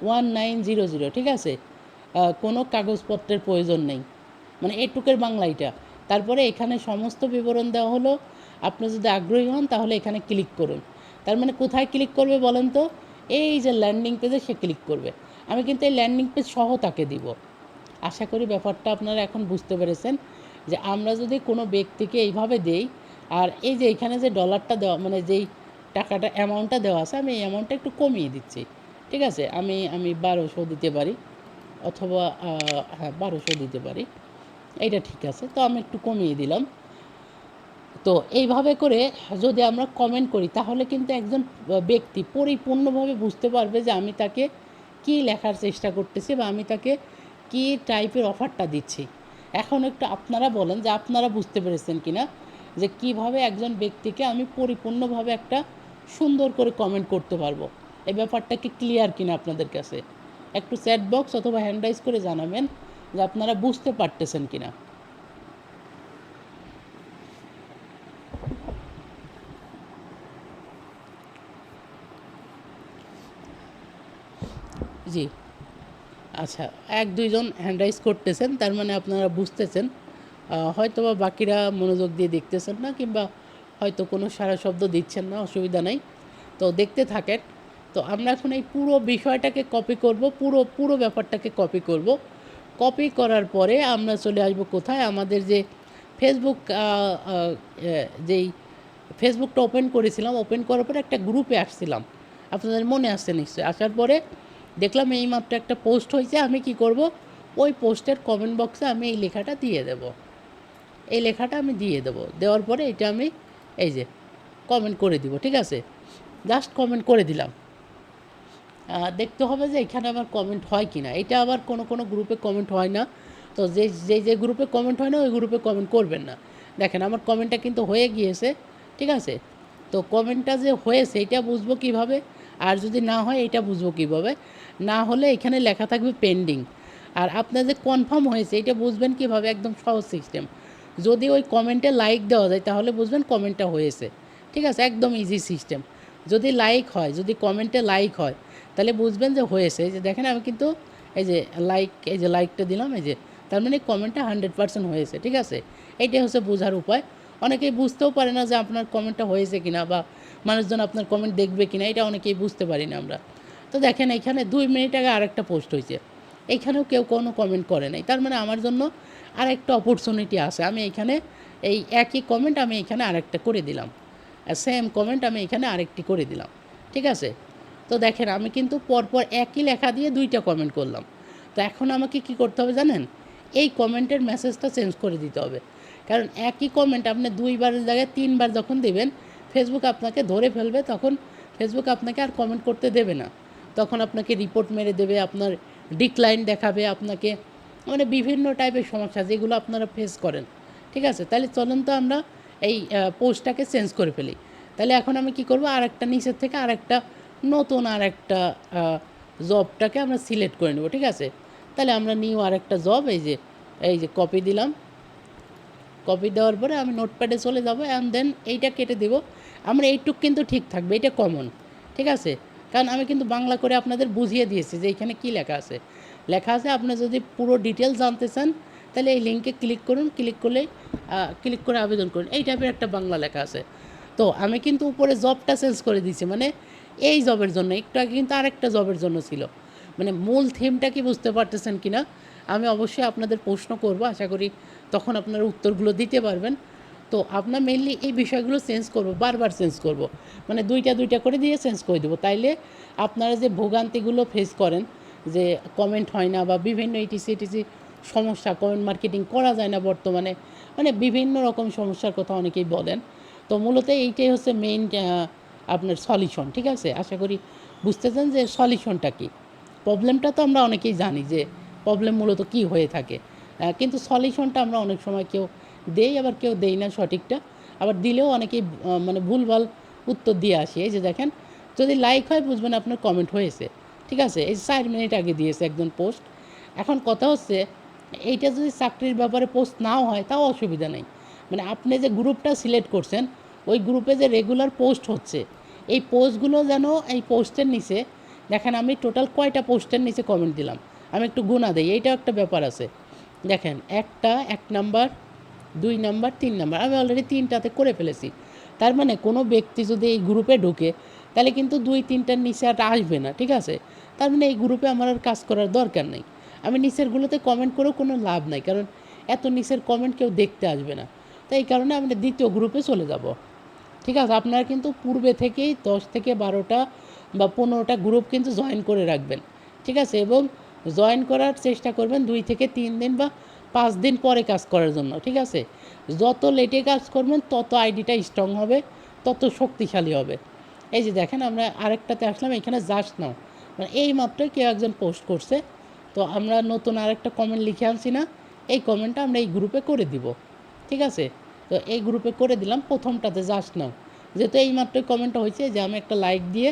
[SPEAKER 1] 1900। ঠিক আছে, কোনো কাগজপত্রের প্রয়োজন নেই, মানে এটুকের বাংলা এটা। তারপরে এখানে সমস্ত বিবরণ দেওয়া হলো। আপনি যদি আগ্রহী হন তাহলে এখানে ক্লিক করুন। তার মানে কোথায় ক্লিক করবে বলেন তো, এই যে ল্যান্ডিং পেজে সে ক্লিক করবে। আমি কিন্তু এই ল্যান্ডিং পেজ সহ তাকে দিব। আশা করি ব্যাপারটা আপনারা এখন বুঝতে পেরেছেন যে আমরা যদি কোনো ব্যক্তিকে এইভাবে দেই, আর এই যে এখানে যে ডলারটা দেওয়া, মানে যেই টাকাটা অ্যামাউন্টটা দেওয়া আছে, আমি এই অ্যামাউন্টটা একটু কমিয়ে দিচ্ছি। ঠিক আছে, আমি 1200 দিতে পারি, অথবা হ্যাঁ 1200 দিতে পারি, এইটা ঠিক আছে। তো আমি একটু কমিয়ে দিলাম। তো এইভাবে করে যদি আমরা কমেন্ট করি, তাহলে কিন্তু একজন ব্যক্তি পরিপূর্ণভাবে বুঝতে পারবে যে আমি তাকে কী লেখার চেষ্টা করতেছি বা আমি তাকে কী টাইপের অফারটা দিচ্ছি। এখন একটু আপনারা বলেন যে আপনারা বুঝতে পেরেছেন কি না, যে কীভাবে একজন ব্যক্তিকে আমি পরিপূর্ণভাবে একটা সুন্দর করে কমেন্ট করতে পারবো। এই ব্যাপারটা কি ক্লিয়ার কিনা আপনাদের কাছে? একটু চ্যাট বক্স অথবা হ্যান্ড রাইজ করে জানাবেন যে আপনারা বুঝতে পারতেছেন কিনা। জি, আচ্ছা, 1-2 জন হ্যান্ড রাইজ করতেছেন, তার মানে আপনারা বুঝতেছেন। হয়তো বা বাকিরা মনোযোগ দিয়ে দেখতেছেন না, কিংবা হয়তো কোনো সাড়া শব্দ দিচ্ছেন না, অসুবিধা নাই। তো দেখতে থাকেন। তো আমরা এখন এই পুরো বিষয়টাকে কপি করব, পুরো পুরো ব্যাপারটাকে কপি করব। কপি করার পরে আমরা চলে আসব কোথায়, আমাদের যে ফেসবুক, যেই ফেসবুকটা ওপেন করেছিলাম, ওপেন করার পরে একটা গ্রুপে আসছিলাম, আপনাদের মনে আসছে নিশ্চয়ই। আসার পরে দেখলাম এইমাত্র একটা পোস্ট হয়েছে, আমি কি করব, ওই পোস্টের কমেন্ট বক্সে আমি এই লেখাটা দিয়ে দেব। এই লেখাটা আমি দিয়ে দেবো, দেওয়ার পরে এটা আমি এই যে কমেন্ট করে দিব। ঠিক আছে, জাস্ট কমেন্ট করে দিলাম। দেখতে হবে যে এখানে আমার কমেন্ট হয় কি না। এটা আবার কোনো কোনো গ্রুপে কমেন্ট হয় না। তো যে গ্রুপে কমেন্ট হয় না, ওই গ্রুপে কমেন্ট করবেন না। দেখেন আমার কমেন্টটা কিন্তু হয়ে গিয়েছে। ঠিক আছে, তো কমেন্টটা যে হয়েছে এটা বুঝবো কিভাবে, আর যদি না হয় এটা বুঝবো কিভাবে? না হলে এখানে লেখা থাকবে পেন্ডিং। আর আপনার যে কনফার্ম হয়েছে এটা বুঝবেন কিভাবে? একদম সহজ সিস্টেম। যদি ওই কমেন্টে লাইক দেওয়া যায় তাহলে বুঝবেন কমেন্টটা হয়েছে। ঠিক আছে, একদম ইজি সিস্টেম। যদি লাইক হয়, যদি কমেন্টে লাইক হয়, তাহলে বুঝবেন যে হয়েছে। এই যে দেখেন আমি কিন্তু এই যে লাইক, এই যে লাইকটা দিলাম, এই যে তার মানে কমেন্টটা 100% হয়েছে। ঠিক আছে, এইটাই হচ্ছে বোঝার উপায়। অনেকেই বুঝতেও পারে না যে আপনার কমেন্টটা হয়েছে কিনা, বা মানুষজন আপনার কমেন্ট দেখবে কিনা, এটা অনেকেই বুঝতে পারি না আমরা। তো দেখেন এখানে 2 মিনিট আগে আরেকটা পোস্ট হয়েছে, এইখানেও কেউ কোনো কমেন্ট করে নাই। তার মানে আমার জন্য আরেকটা অপরচুনিটি আছে। আমি এখানে এই একই কমেন্ট আমি এখানে আরেকটা করে দিলাম, সেম কমেন্ট আমি এখানে আরেকটি করে দিলাম। ঠিক আছে, তো দেখেন আমি কিন্তু পরপর একই লেখা দিয়ে 2টা কমেন্ট করলাম। তো এখন আমাকে কি করতে হবে জানেন, এই কমেন্টের মেসেজটা চেঞ্জ করে দিতে হবে। কারণ একই কমেন্ট আপনি 2বারের জায়গায় 3বার যখন দেবেন, ফেসবুক আপনাকে ধরে ফেলবে। তখন ফেসবুক আপনাকে আর কমেন্ট করতে দেবে না, তখন আপনাকে রিপোর্ট মেরে দেবে, আপনার ডিক্লাইন দেখাবে আপনাকে, মানে বিভিন্ন টাইপের সমস্যা যেগুলো আপনারা ফেস করেন। ঠিক আছে, তাহলে চলুন তো আমরা এই পোস্টটাকে চেঞ্জ করে ফেলি। তাহলে এখন আমি কি করব, আরেকটা নিচের থেকে আরেকটা নতুন আরেকটা জবটাকে আমরা সিলেক্ট করে নেব। ঠিক আছে, তাহলে আমরা নিউ আরেকটা জব, এই যে কপি দিলাম। কপি দেওয়ার পরে আমি নোটপ্যাডে চলে যাব, অ্যান্ড দেন এইটা কেটে দেব। আমরা এইটুক কিন্তু ঠিক থাকবে, এটা কমন। ঠিক আছে, কারণ আমি কিন্তু বাংলা করে আপনাদের বুঝিয়ে দিয়েছি যে এইখানে কী লেখা আছে। লেখা আছে, আপনি যদি পুরো ডিটেলস জানতে চান তাহলে এই লিঙ্কে ক্লিক করুন, ক্লিক করে আবেদন করুন, এই টাইপের একটা বাংলা লেখা আছে। তো আমি কিন্তু উপরে জবটা চেঞ্জ করে দিয়েছি, মানে এই জবের জন্য। একটু আগে কিন্তু আরেকটা জবের জন্য ছিল। মানে মূল থিমটা কি বুঝতে পারতেছেন কি না? আমি অবশ্যই আপনাদের প্রশ্ন করব, আশা করি তখন আপনারা উত্তরগুলো দিতে পারবেন। তো আপনার মেইনলি এই বিষয়গুলো চেঞ্জ করব, বারবার চেঞ্জ করব, মানে দুইটা করে দিয়ে চেঞ্জ করে দেবো। তাইলে আপনারা যে ভোগান্তিগুলো ফেস করেন, যে কমেন্ট হয় না বা বিভিন্ন ইটিসি সমস্যা, কমেন্ট মার্কেটিং করা যায় না বর্তমানে, মানে বিভিন্ন রকম সমস্যার কথা অনেকেই বলেন। তো মূলত এইটাই হচ্ছে মেইন আপনার সলিউশন, ঠিক আছে? আশা করি বুঝতেছেন যে সলিউশনটা কী। প্রবলেমটা তো আমরা অনেকেই জানি যে প্রবলেম মূলত কী হয়ে থাকে, কিন্তু সলিউশনটা আমরা অনেক সময় কেউ দেই, আবার কেউ দেই না সঠিকটা, আবার দিলেও অনেকেই মানে ভুলভাল উত্তর দিয়ে আসি। এই যে দেখেন, যদি লাইক হয় বুঝবেন আপনার কমেন্ট হয়েছে, ঠিক আছে? এই 4 মিনিট আগে দিয়েছে একজন পোস্ট। এখন কথা হচ্ছে, এইটা যদি চাকরির ব্যাপারে পোস্ট নাও হয় তাও অসুবিধা নেই। মানে আপনি যে গ্রুপটা সিলেক্ট করছেন, ওই গ্রুপে যে রেগুলার পোস্ট হচ্ছে, এই পোস্টগুলো যেন এই পোস্টের নিচে দেখেন আমি টোটাল কয়টা পোস্টের নিচে কমেন্ট দিলাম, আমি একটু গুণা দেই, এইটাও একটা ব্যাপার আছে। দেখেন, একটা, 1 নাম্বার, 2 নাম্বার, 3 নাম্বার, আমি অলরেডি 3টাতে করে ফেলেছি। তার মানে কোনো ব্যক্তি যদি এই গ্রুপে ঢুকে, তাহলে কিন্তু 2-3টার নিচে আর আসবে না, ঠিক আছে? তার মানে এই গ্রুপে আমার আর কাজ করার দরকার নেই। আমি নিচেরগুলোতে কমেন্ট করেও কোনো লাভ নাই, কারণ এত নিচের কমেন্ট কেউ দেখতে আসবে না। তো এই কারণে আমরা দ্বিতীয় গ্রুপে চলে যাব, ঠিক আছে? আপনারা কিন্তু পূর্বে থেকেই 10 থেকে 12টা বা 15টা গ্রুপ কিন্তু জয়েন করে রাখবেন, ঠিক আছে? এবং জয়েন করার চেষ্টা করবেন 2 থেকে 3 দিন বা 5 দিন পরে কাজ করার জন্য, ঠিক আছে? যত লেটে কাজ করবেন তত আইডিটা স্ট্রং হবে, তত শক্তিশালী হবে। এই যে দেখেন, আমরা আরেকটাতে আসলাম, এখানে জাস্ট নাও, মানে এই মাত্রই কেউ একজন পোস্ট করছে, তো আমরা নতুন আরেকটা কমেন্ট লিখে আনছি না, এই কমেন্টটা আমরা এই গ্রুপে করে দিব, ঠিক আছে? তো এই গ্রুপে করে দিলাম প্রথমটাতে, জাস্ট নাও, যেহেতু এই মাত্রই কমেন্টটা হয়েছে, যে আমি একটা লাইক দিয়ে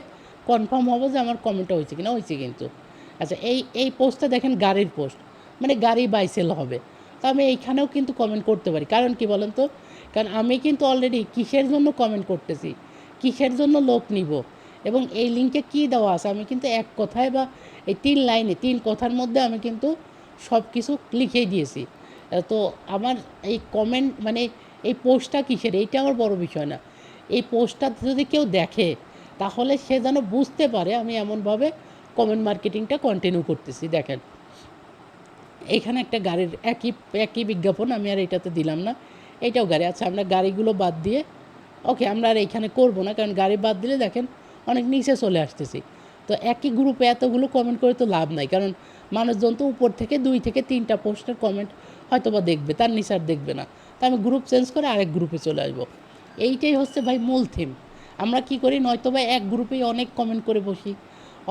[SPEAKER 1] কনফার্ম হবো যে আমার কমেন্টটা হয়েছে কিনা, হয়েছে কিন্তু। আচ্ছা, এই পোস্টটা দেখেন গাড়ির পোস্ট, মানে গাড়ি বাই সেল হবে। তো আমি এইখানেও কিন্তু কমেন্ট করতে পারি, কারণ কি বলেন তো? কারণ আমি কিন্তু অলরেডি কিসের জন্য কমেন্ট করতেছি, কিসের জন্য লোক নিব, এবং এই লিঙ্কে কী দেওয়া আছে, আমি কিন্তু এক কথায় বা এই 3 লাইনে 3 কথার মধ্যে আমি কিন্তু সব কিছু লিখেই দিয়েছি। তো আমার এই কমেন্ট মানে এই পোস্টটা কিসের, এইটা আমার বড় বিষয় না। এই পোস্টটা যদি কেউ দেখে, তাহলে সে যেন বুঝতে পারে আমি এমনভাবে কমেন্ট মার্কেটিংটা কন্টিনিউ করতেছি। দেখেন, এইখানে একটা গাড়ির একই বিজ্ঞাপন, আমি আর এটাতে দিলাম না, এইটাও গাড়ি। আচ্ছা, আমরা গাড়িগুলো বাদ দিয়ে, ওকে, আমরা আর এইখানে করব না, কারণ গাড়ি বাদ দিলে দেখেন অনেক নিচে চলে আসতেছি। তো একই গ্রুপে এতগুলো কমেন্ট করে তো লাভ নাই, কারণ মানুষজন তো উপর থেকে 2 থেকে 3টা পোস্টের কমেন্ট হয়তো বা দেখবে, তার নিচে আর দেখবে না। তো আমি গ্রুপ চেঞ্জ করে আরেক গ্রুপে চলে আসবো। এইটাই হচ্ছে ভাই মূল থিম। আমরা কি করি, নয়তো বা এক গ্রুপেই অনেক কমেন্ট করে বসি,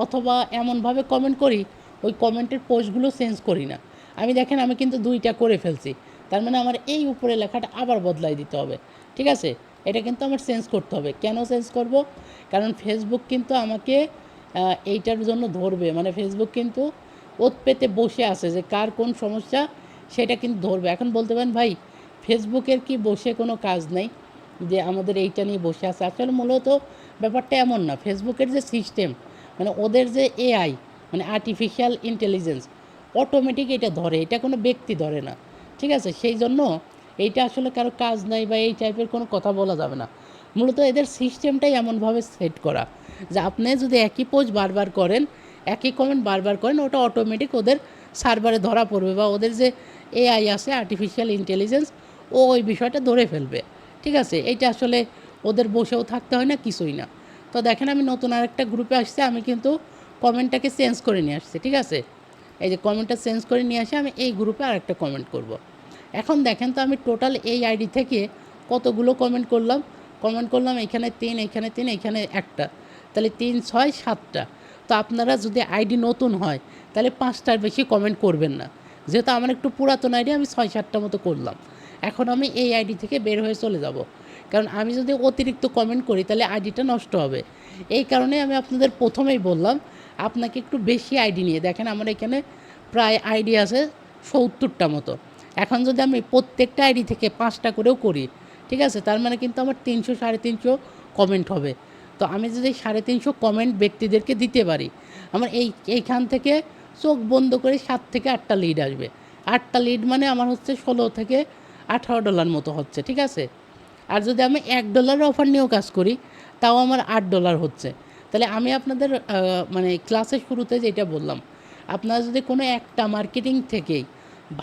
[SPEAKER 1] অথবা এমনভাবে কমেন্ট করি ওই কমেন্টের পোস্টগুলো চেঞ্জ করি না। আমি দেখেন, আমি কিন্তু 2টা করে ফেলছি, তার মানে আমার এই উপরে লেখাটা আবার বদলাই দিতে হবে, ঠিক আছে? এটা কিন্তু আমার চেঞ্জ করতে হবে। কেন চেঞ্জ করব? কারণ ফেসবুক কিন্তু আমাকে এইটার জন্য ধরবে, মানে ফেসবুক কিন্তু ওত পেতে বসে আছে যে কার কোন সমস্যা, সেটা কিন্তু ধরবে। এখন বলতে পারেন, ভাই ফেসবুকের কি বসে কোনো কাজ নেই যে আমাদের এইটা নিয়ে বসে আছে? আসলে মূলত ব্যাপারটা এমন না। ফেসবুকের যে সিস্টেম, মানে ওদের যে এআই, মানে আর্টিফিশিয়াল ইন্টেলিজেন্স, অটোমেটিক এটা ধরে, এটা কোনো ব্যক্তি ধরে না, ঠিক আছে? সেই জন্য এইটা আসলে কারো কাজ নাই বা এই টাইপের কোনো কথা বলা যাবে না। মূলত এদের সিস্টেমটাই এমনভাবে সেট করা যে আপনি যদি একই পোস্ট বারবার করেন, একই কমেন্ট বারবার করেন, ওটা অটোমেটিক ওদের সার্ভারে ধরা পড়বে, বা ওদের যে এআই আছে, আর্টিফিশিয়াল ইন্টেলিজেন্স, ও ওই বিষয়টা ধরে ফেলবে, ঠিক আছে? এইটা আসলে ওদের বসেও থাকতে হয় না, কিছুই না। তো দেখেন, আমি নতুন আরেকটা গ্রুপে আসছি, আমি কিন্তু কমেন্টটাকে চেঞ্জ করে নিয়ে আসছি, ঠিক আছে? এই যে কমেন্টটা চেঞ্জ করে নিয়ে আসে, আমি এই গ্রুপে আরেকটা কমেন্ট করব। এখন দেখেন তো, আমি টোটাল এই আইডি থেকে কতগুলো কমেন্ট করলাম, এখানে 3, এখানে 3, এখানে একটা, তাহলে 3, 6, 7টা। তো আপনারা যদি আইডি নতুন হয়, তাহলে 5টার বেশি কমেন্ট করবেন না। যেহেতু আমার একটু পুরাতন আইডি, আমি 6-7টা মতো করলাম। এখন আমি এই আইডি থেকে বের হয়ে চলে যাব, কারণ আমি যদি অতিরিক্ত কমেন্ট করি তাহলে আইডিটা নষ্ট হবে। এই কারণে আমি আপনাদের প্রথমেই বললাম, আপনাকে একটু বেশি আইডি নিয়ে দেখেন, আমার এখানে প্রায় আইডি আছে 70টা মতো। এখন যদি আমি প্রত্যেকটা আইডি থেকে 5টা করেও করি, ঠিক আছে, তার মানে কিন্তু আমার 300-350 কমেন্ট হবে। তো আমি যদি 350 কমেন্ট ব্যক্তিদেরকে দিতে পারি, আমার এইখান থেকে চোখ বন্ধ করে 7 থেকে 8টা লিড আসবে। 8টা লিড মানে আমার হচ্ছে $16 থেকে $18 মতো হচ্ছে, ঠিক আছে? আর যদি আমি $1 অফার নিয়েও কাজ করি, তাও আমার $8 হচ্ছে। তাহলে আমি আপনাদের মানে ক্লাসের শুরুতে যেটা বললাম, আপনারা যদি কোনো একটা মার্কেটিং থেকেই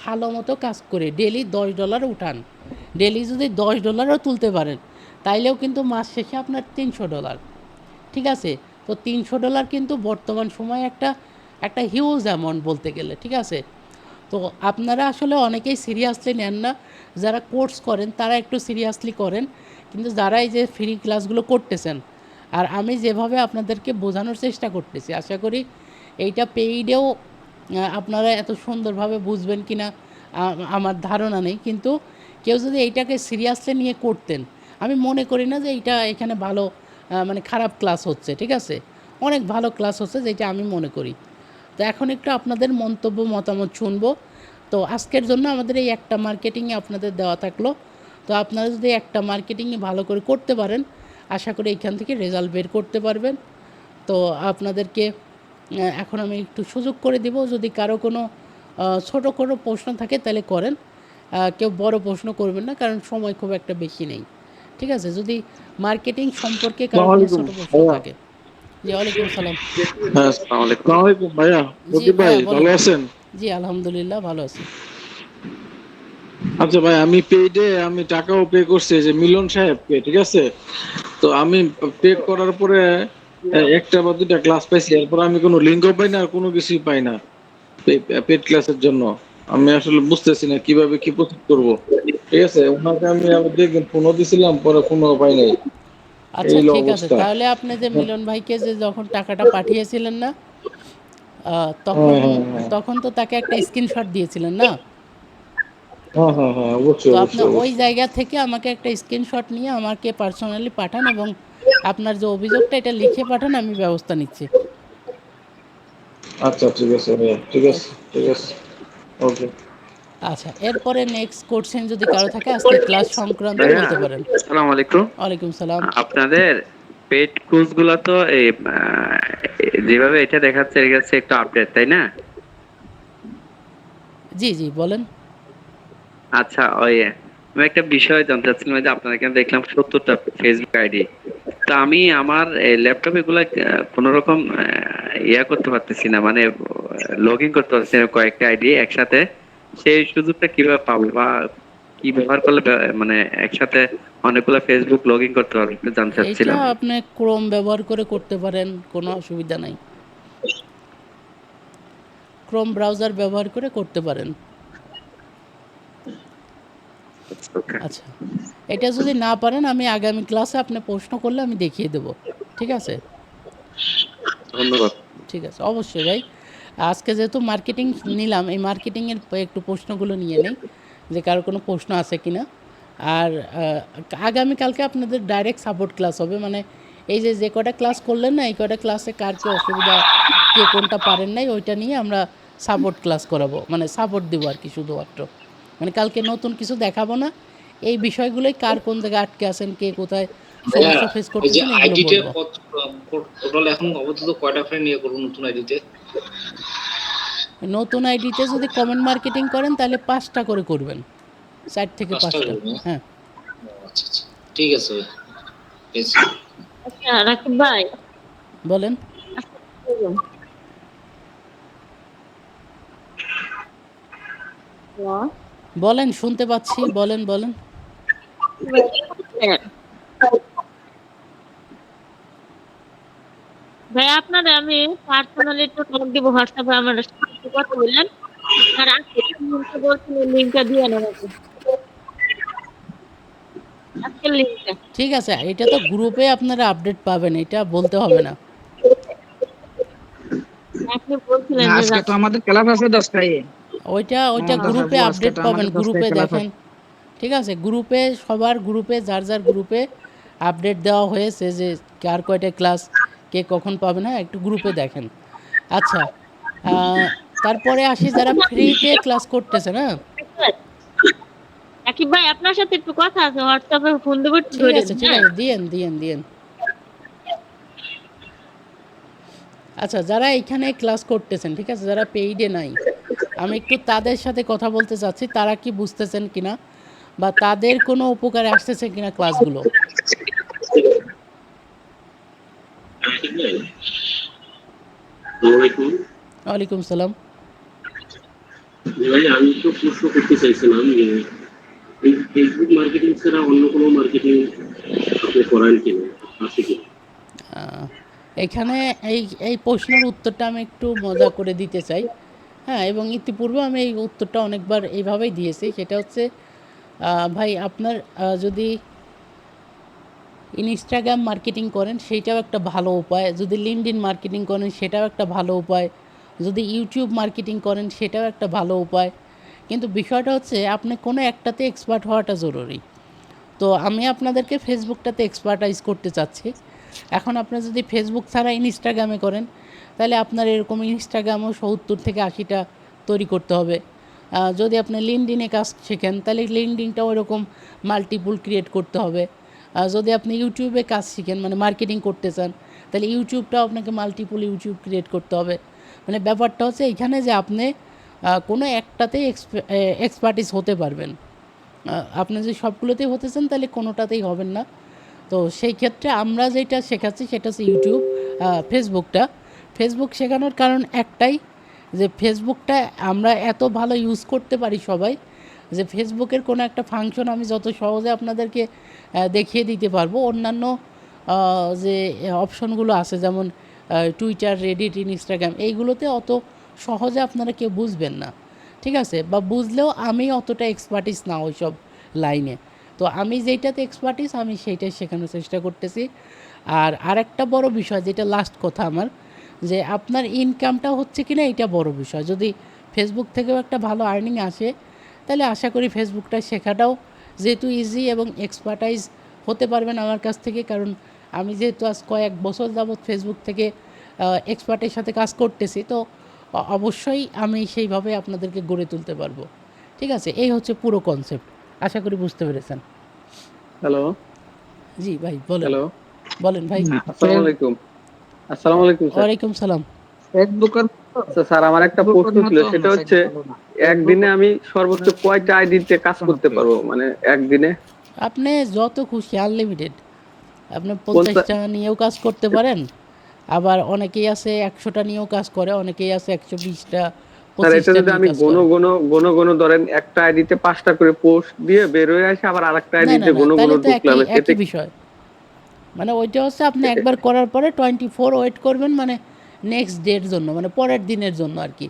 [SPEAKER 1] ভালো মতো কাজ করে ডেলি $10 উঠান, ডেলি যদি $10ও তুলতে পারেন, তাইলেও কিন্তু মাস শেষে আপনার $300, ঠিক আছে? তো $300 কিন্তু বর্তমান সময়ে একটা একটা হিউজ অ্যামাউন্ট বলতে গেলে, ঠিক আছে? তো আপনারা আসলে অনেকেই সিরিয়াসলি নেন না। যারা কোর্স করেন তারা একটু সিরিয়াসলি করেন, কিন্তু যারা এই যে ফ্রি ক্লাসগুলো করতেছেন, আর আমি যেভাবে আপনাদেরকে বোঝানোর চেষ্টা করতেছি, আশা করি এইটা পেইডেও আপনারা এত সুন্দরভাবে বুঝবেন কি না আমার ধারণা নেই, কিন্তু কেউ যদি এইটাকে সিরিয়াসলি নিয়ে করতেন, আমি মনে করি না যে এইটা এখানে ভালো মানে খারাপ ক্লাস হচ্ছে, ঠিক আছে? অনেক ভালো ক্লাস হচ্ছে যেটা আমি মনে করি। তো এখন একটু আপনাদের মন্তব্য মতামত শুনবো। তো আজকের জন্য আমাদের এই একটা মার্কেটিংয়ে আপনাদের দেওয়া থাকলো। তো আপনারা যদি একটা মার্কেটিংয়ে ভালো করে করতে পারেন, আশা করি এইখান থেকে রেজাল্ট বের করতে পারবেন। তো আপনাদেরকে এখন আমি একটু সুযোগ করে দিব, যদি কারো কোনো ছোটো কোনো প্রশ্ন থাকে তাহলে করেন, কেউ বড় প্রশ্ন করবেন না, কারণ সময় খুব একটা বেশি নেই, ঠিক আছে? যদি মার্কেটিং সম্পর্কে কারো
[SPEAKER 2] আসসালামু
[SPEAKER 1] কোনো
[SPEAKER 2] আলাইকুম
[SPEAKER 1] ছোটো প্রশ্ন
[SPEAKER 2] ভাইয়া।
[SPEAKER 1] থাকে। জি, ওয়ালাইকুম সালাম।
[SPEAKER 2] হ্যাঁ, আসসালামু আলাইকুম ভাইয়া।
[SPEAKER 1] জি
[SPEAKER 2] রকিব ভাই
[SPEAKER 1] ভাইয়া
[SPEAKER 2] ভালো
[SPEAKER 1] বলেন।
[SPEAKER 2] আছেন?
[SPEAKER 1] জি আলহামদুলিল্লাহ ভালো আছি।
[SPEAKER 2] আচ্ছা ভাই, আমি পেইডে আমি টাকাও পে করছি যে মিলন সাহেবকে, ঠিক আছে? তো আমি পে করার পরে একটা বা দুইটা ক্লাস পাইছি, এরপর আমি কোনো লিঙ্কও পাই না আর কোনো কিছুই পাই না পেড ক্লাসের জন্য। আমি আসলে বুঝতেছি না কিভাবে কি প্রসেস করবো, ঠিক আছে? ওনাকে আমি আবার দেখবেন ফোনও দিছিলাম, পরে ফোনও পাই নাই। এই
[SPEAKER 1] আচ্ছা
[SPEAKER 2] হলো
[SPEAKER 1] ঠিক আছে,
[SPEAKER 2] অবস্থা।
[SPEAKER 1] তাহলে আপনি যে মিলন ভাইকে যে যখন টাকাটা পাঠিয়েছিলেন না, তখন
[SPEAKER 2] হ্যাঁ হ্যাঁ হ্যাঁ
[SPEAKER 1] তখন তো তাকে একটা স্ক্রিনশট দিয়েছিলেন না?
[SPEAKER 2] হ্যাঁ হ্যাঁ হ্যাঁ, অবশ্যই
[SPEAKER 1] তো আপনি
[SPEAKER 2] অবশ্যই
[SPEAKER 1] ওই
[SPEAKER 2] অবশ্যই।
[SPEAKER 1] জায়গা থেকে আমাকে একটা স্ক্রিনশট নিয়ে আমাকে পার্সোনালি পাঠান, এবং আপনার যে অভিযোগটা এটা লিখে পাঠান, আমি ব্যবস্থা নিচ্ছি।
[SPEAKER 2] আচ্ছা ঠিক আছে ভাইয়া, ঠিক আছে
[SPEAKER 1] ওকে।
[SPEAKER 2] ঠিক আছে। ওকে।
[SPEAKER 1] আচ্ছা, এরপরে নেক্সট কোশ্চেন যদি কারো থাকে আজকে ক্লাস সংক্রান্ত
[SPEAKER 3] ভাইয়া,
[SPEAKER 1] বলতে পারেন।
[SPEAKER 3] আসসালামু আলাইকুম।
[SPEAKER 1] ওয়ালাইকুম সালাম।
[SPEAKER 3] আপনাদের পেড কোর্স গুলো তো এই যেভাবে এটা দেখাচ্ছে এর কাছে একটু আপডেট, তাই না?
[SPEAKER 1] জি জি বলেন।
[SPEAKER 3] আচ্ছা, ওই আমি একটা বিষয় জানতে চাচ্ছিলাম যে আপনার এখানে দেখলাম 70টা ফেসবুক আইডি। তো আমি আমার ল্যাপটপে এগুলা কোনো রকম ইয়া করতে পারতেছি না, মানে লগ ইন করতে পারতেছি না কয়েকটা আইডি একসাথে। সেই সুযোগটা কিভাবে পাবো, বা কি ব্যবহার করলে মানে একসাথে অনেকগুলো ফেসবুক লগ ইন করতে পারবো একটু জানতে
[SPEAKER 1] এইটা
[SPEAKER 3] চাচ্ছিলাম।
[SPEAKER 1] আপনি ক্রোম ব্যবহার করে করতে পারেন, কোনো অসুবিধা নাই। ক্রোম ব্রাউজার ব্যবহার করে করতে পারেন।
[SPEAKER 3] ওকে,
[SPEAKER 1] আচ্ছা, এটা যদি না পারেন আমি আগামী ক্লাসে আপনি প্রশ্ন করলে আমি দেখিয়ে দেব, ঠিক আছে?
[SPEAKER 3] ধন্যবাদ।
[SPEAKER 1] ঠিক আছে, অবশ্যই ভাই। আজকে যেহেতু মার্কেটিং নিলাম, এই মার্কেটিংয়ের একটু প্রশ্নগুলো নিয়ে নেই, যে কারো কোনো প্রশ্ন আছে কি না। আর আগামীকালকে আপনাদের ডাইরেক্ট সাপোর্ট ক্লাস হবে, মানে এই যে যে কটা ক্লাস করলেন না, এই কটা ক্লাসে কার কী অসুবিধা, কে কোনটা পারেন নাই, ওইটা নিয়ে আমরা সাপোর্ট ক্লাস করাবো, মানে সাপোর্ট দেবো আর কি শুধুমাত্র। মানে কালকে নতুন কিছু দেখাবো না, এই বিষয়গুলোই কার কোন জায়গায় আটকে আছেন, কে কোথায়
[SPEAKER 4] ভাইয়া,
[SPEAKER 1] সমস্যা ফেস
[SPEAKER 4] ওই যে
[SPEAKER 1] করতেছেন, এগুলো
[SPEAKER 4] আইডিতে
[SPEAKER 1] বলবো।
[SPEAKER 4] টোটাল এখন আপাতত কয়টা ফ্রেন্ড নিয়ে করবো নতুন আইডিতে?
[SPEAKER 1] নতুন আইডিতে যদি কমেন্ট মার্কেটিং করেন তাহলে 5টা করে করবেন, 4 থেকে
[SPEAKER 4] 5টা
[SPEAKER 1] 5টা।
[SPEAKER 4] করবো?
[SPEAKER 1] হ্যাঁ
[SPEAKER 4] আচ্ছা আচ্ছা, ঠিক আছে ভাই, পেয়েছি।
[SPEAKER 5] আচ্ছা রাকিব ভাই,
[SPEAKER 1] বলেন।
[SPEAKER 5] হ্যালো,
[SPEAKER 1] বলেন, শুনতে পাচ্ছি, বলেন বলেন।
[SPEAKER 5] ভাই আপনারে আমি পার্সোনালি একটু নক দিব হোয়াটসঅ্যাপে, আমার সাথে একটু কথা বললেন। আর আজকে লিঙ্কটা বলছিলেন, লিঙ্কটা দিয়ে নেন আমাকে, আজকের লিঙ্কটা।
[SPEAKER 1] ঠিক আছে, এটা তো গ্রুপে আপনারা আপডেট পাবেন, এটা বলতে হবে না।
[SPEAKER 5] আপনি বলছিলেন
[SPEAKER 6] না,
[SPEAKER 5] যে
[SPEAKER 6] আজকে তো আমাদের ক্লাস আছে 10টায়।
[SPEAKER 1] ওইটা ওইটা
[SPEAKER 6] মমতাজ
[SPEAKER 1] গ্রুপে
[SPEAKER 6] আপু, আজকে
[SPEAKER 1] আপডেট
[SPEAKER 6] তো
[SPEAKER 1] পাবেন,
[SPEAKER 6] আমাদের 10টায়
[SPEAKER 1] গ্রুপে
[SPEAKER 6] ক্লাস
[SPEAKER 1] দেখেন,
[SPEAKER 6] আছে।
[SPEAKER 1] ঠিক আছে? গ্রুপে সবার গ্রুপে যার যার গ্রুপে আপডেট দেওয়া হয়েছে যে কার কয়টা ক্লাস কে কখন পাবেন, হ্যাঁ একটু গ্রুপে দেখেন। আচ্ছা, তারপরে আসি যারা ফ্রিতে ক্লাস করতেছে না।
[SPEAKER 5] রাকিব ভাই আপনার সাথে একটু কথা আছে, হোয়াটসঅ্যাপে ফোন দেবো, একটু
[SPEAKER 1] ঠিক
[SPEAKER 5] ধরেন,
[SPEAKER 1] আছে ঠিক
[SPEAKER 5] হ্যাঁ?
[SPEAKER 1] আছে, দিয়েন দিয়েন দিয়েন। আচ্ছা, যারা এখানে ক্লাস করতেছেন, ঠিক আছে, যারা পেইডে নাই, আমি একটু তাদের সাথে কথা বলতে চাচ্ছি, তারা কি বুঝতেছেন কিনা বা তাদের কোনো উপকারে আসতেছে কিনা ক্লাসগুলো।
[SPEAKER 7] আসসালামাইকুম।
[SPEAKER 1] ওয়ালাইকুম সালাম।
[SPEAKER 7] ভাই, আমি তো প্রশ্ন করতে চাইছিলাম যে এই ফেসবুক মার্কেটিং ছাড়া অন্য কোনো মার্কেটিং আপনি করান কিনা, আছে কিনা?
[SPEAKER 1] এখানে এই এই প্রশ্নের উত্তরটা আমি একটু মজা করে দিতে চাই। হ্যাঁ, এবং ইতিপূর্বে আমি এই উত্তরটা অনেকবার এইভাবেই দিয়েছি। সেটা হচ্ছে ভাই আপনার যদি ইনস্টাগ্রাম মার্কেটিং করেন সেইটাও একটা ভালো উপায়, যদি লিঙ্কডইন মার্কেটিং করেন সেটাও একটা ভালো উপায়, যদি ইউটিউব মার্কেটিং করেন সেটাও একটা ভালো উপায়। কিন্তু বিষয়টা হচ্ছে আপনি কোনো একটাতে এক্সপার্ট হওয়াটা জরুরি। তো আমি আপনাদেরকে ফেসবুকটাতে এক্সপার্টাইজ করতে চাচ্ছি। এখন আপনি যদি ফেসবুক ছাড়া ইনস্টাগ্রামে করেন তাহলে আপনার এরকম ইনস্টাগ্রামও ৭০ থেকে ৮০টা তৈরি করতে হবে। যদি আপনি লিঙ্কডইনে কাজ শেখেন তাহলে লিঙ্কডইনটাও এরকম মাল্টিপুল ক্রিয়েট করতে হবে। যদি আপনি ইউটিউবে কাজ শিখেন মানে মার্কেটিং করতে চান তাহলে ইউটিউবটাও আপনাকে মাল্টিপুল ইউটিউব ক্রিয়েট করতে হবে। মানে ব্যাপারটা হচ্ছে এইখানে যে আপনি কোনো একটাতেই এক্সপার্টিস হতে পারবেন। আপনি যদি সবগুলোতেই হতে চান তাহলে কোনোটাতেই হবেন না। তো সেই ক্ষেত্রে আমরা যেটা শেখাচ্ছি সেটা হচ্ছে ইউটিউব, ফেসবুক শেখানোর কারণ একটাই যে ফেসবুকটা আমরা এত ভালো ইউজ করতে পারি সবাই যে ফেসবুকের কোনো একটা ফাংশন আমি যত সহজে আপনাদেরকে দেখিয়ে দিতে পারবো অন্যান্য যে অপশনগুলো আছে যেমন টুইটার, রেডিট, ইনস্টাগ্রাম এইগুলোতে অত সহজে আপনারা কেউ বুঝবেন না, ঠিক আছে? বা বুঝলেও আমি অতটা এক্সপার্টিস না ওইসব লাইনে। তো আমি যেইটাতে এক্সপার্টিস আমি সেইটাই শেখানোর চেষ্টা করতেছি। আর আরেকটা বড় বিষয় যেটা লাস্ট কথা আমার, যে আপনার ইনকামটা হচ্ছে কি না এটা বড় বিষয়। যদি ফেসবুক থেকেও একটা ভালো আর্নিং আসে তাহলে আশা করি ফেসবুকটা শেখাটাও যেহেতু ইজি এবং এক্সপার্টাইজ হতে পারবেন আমার কাছ থেকে, কারণ আমি যেহেতু আজ কয়েক বছর যাবৎ ফেসবুক থেকে এক্সপার্টের সাথে কাজ করতেছি, তো অবশ্যই আমি সেইভাবে আপনাদেরকে গড়ে তুলতে পারবো। ঠিক আছে, এই হচ্ছে পুরো কনসেপ্ট। আশা করি বুঝতে পেরেছেন।
[SPEAKER 8] হ্যালো
[SPEAKER 1] জি ভাই বলেন।
[SPEAKER 8] হ্যালো
[SPEAKER 1] বলেন ভাই।
[SPEAKER 8] আসসালামু আলাইকুম। আসসালামু আলাইকুম স্যার।
[SPEAKER 1] ওয়ালাইকুম সালাম।
[SPEAKER 6] ফেসবুকের
[SPEAKER 8] আচ্ছা স্যার, আমার একটা প্রশ্ন ছিল, সেটা হচ্ছে একদিনে আমি সর্বোচ্চ কয়টা আইডিতে কাজ করতে পারবো, মানে একদিনে?
[SPEAKER 1] আপনি যত খুশি আনলিমিটেড, আপনি
[SPEAKER 8] 50
[SPEAKER 1] 50টা নিয়েও কাজ করতে পারেন, আবার অনেকেই আছে 100টা নিয়েও কাজ করে, অনেকেই আছে 120টা
[SPEAKER 8] স্যার, এটা
[SPEAKER 1] 25টা
[SPEAKER 8] যদি
[SPEAKER 1] নিয়ে
[SPEAKER 8] আমি
[SPEAKER 1] কাজ
[SPEAKER 8] ঘন
[SPEAKER 1] করে।
[SPEAKER 8] ঘন ধরেন একটা আইডিতে 5টা করে পোস্ট দিয়ে বের হয়ে আসে, আবার আরেকটা
[SPEAKER 1] না না
[SPEAKER 8] আইডিতে
[SPEAKER 1] না,
[SPEAKER 8] ঘন
[SPEAKER 1] তাহলে তো
[SPEAKER 8] ঢুকলাম,
[SPEAKER 1] একই
[SPEAKER 8] এতে
[SPEAKER 1] একই বিষয়। মানে ওইটা হচ্ছে আপনি একবার করার পরে 24 ওয়েট করবেন, মানে নেক্সট ডের জন্য, মানে পরের দিনের জন্য আর কি।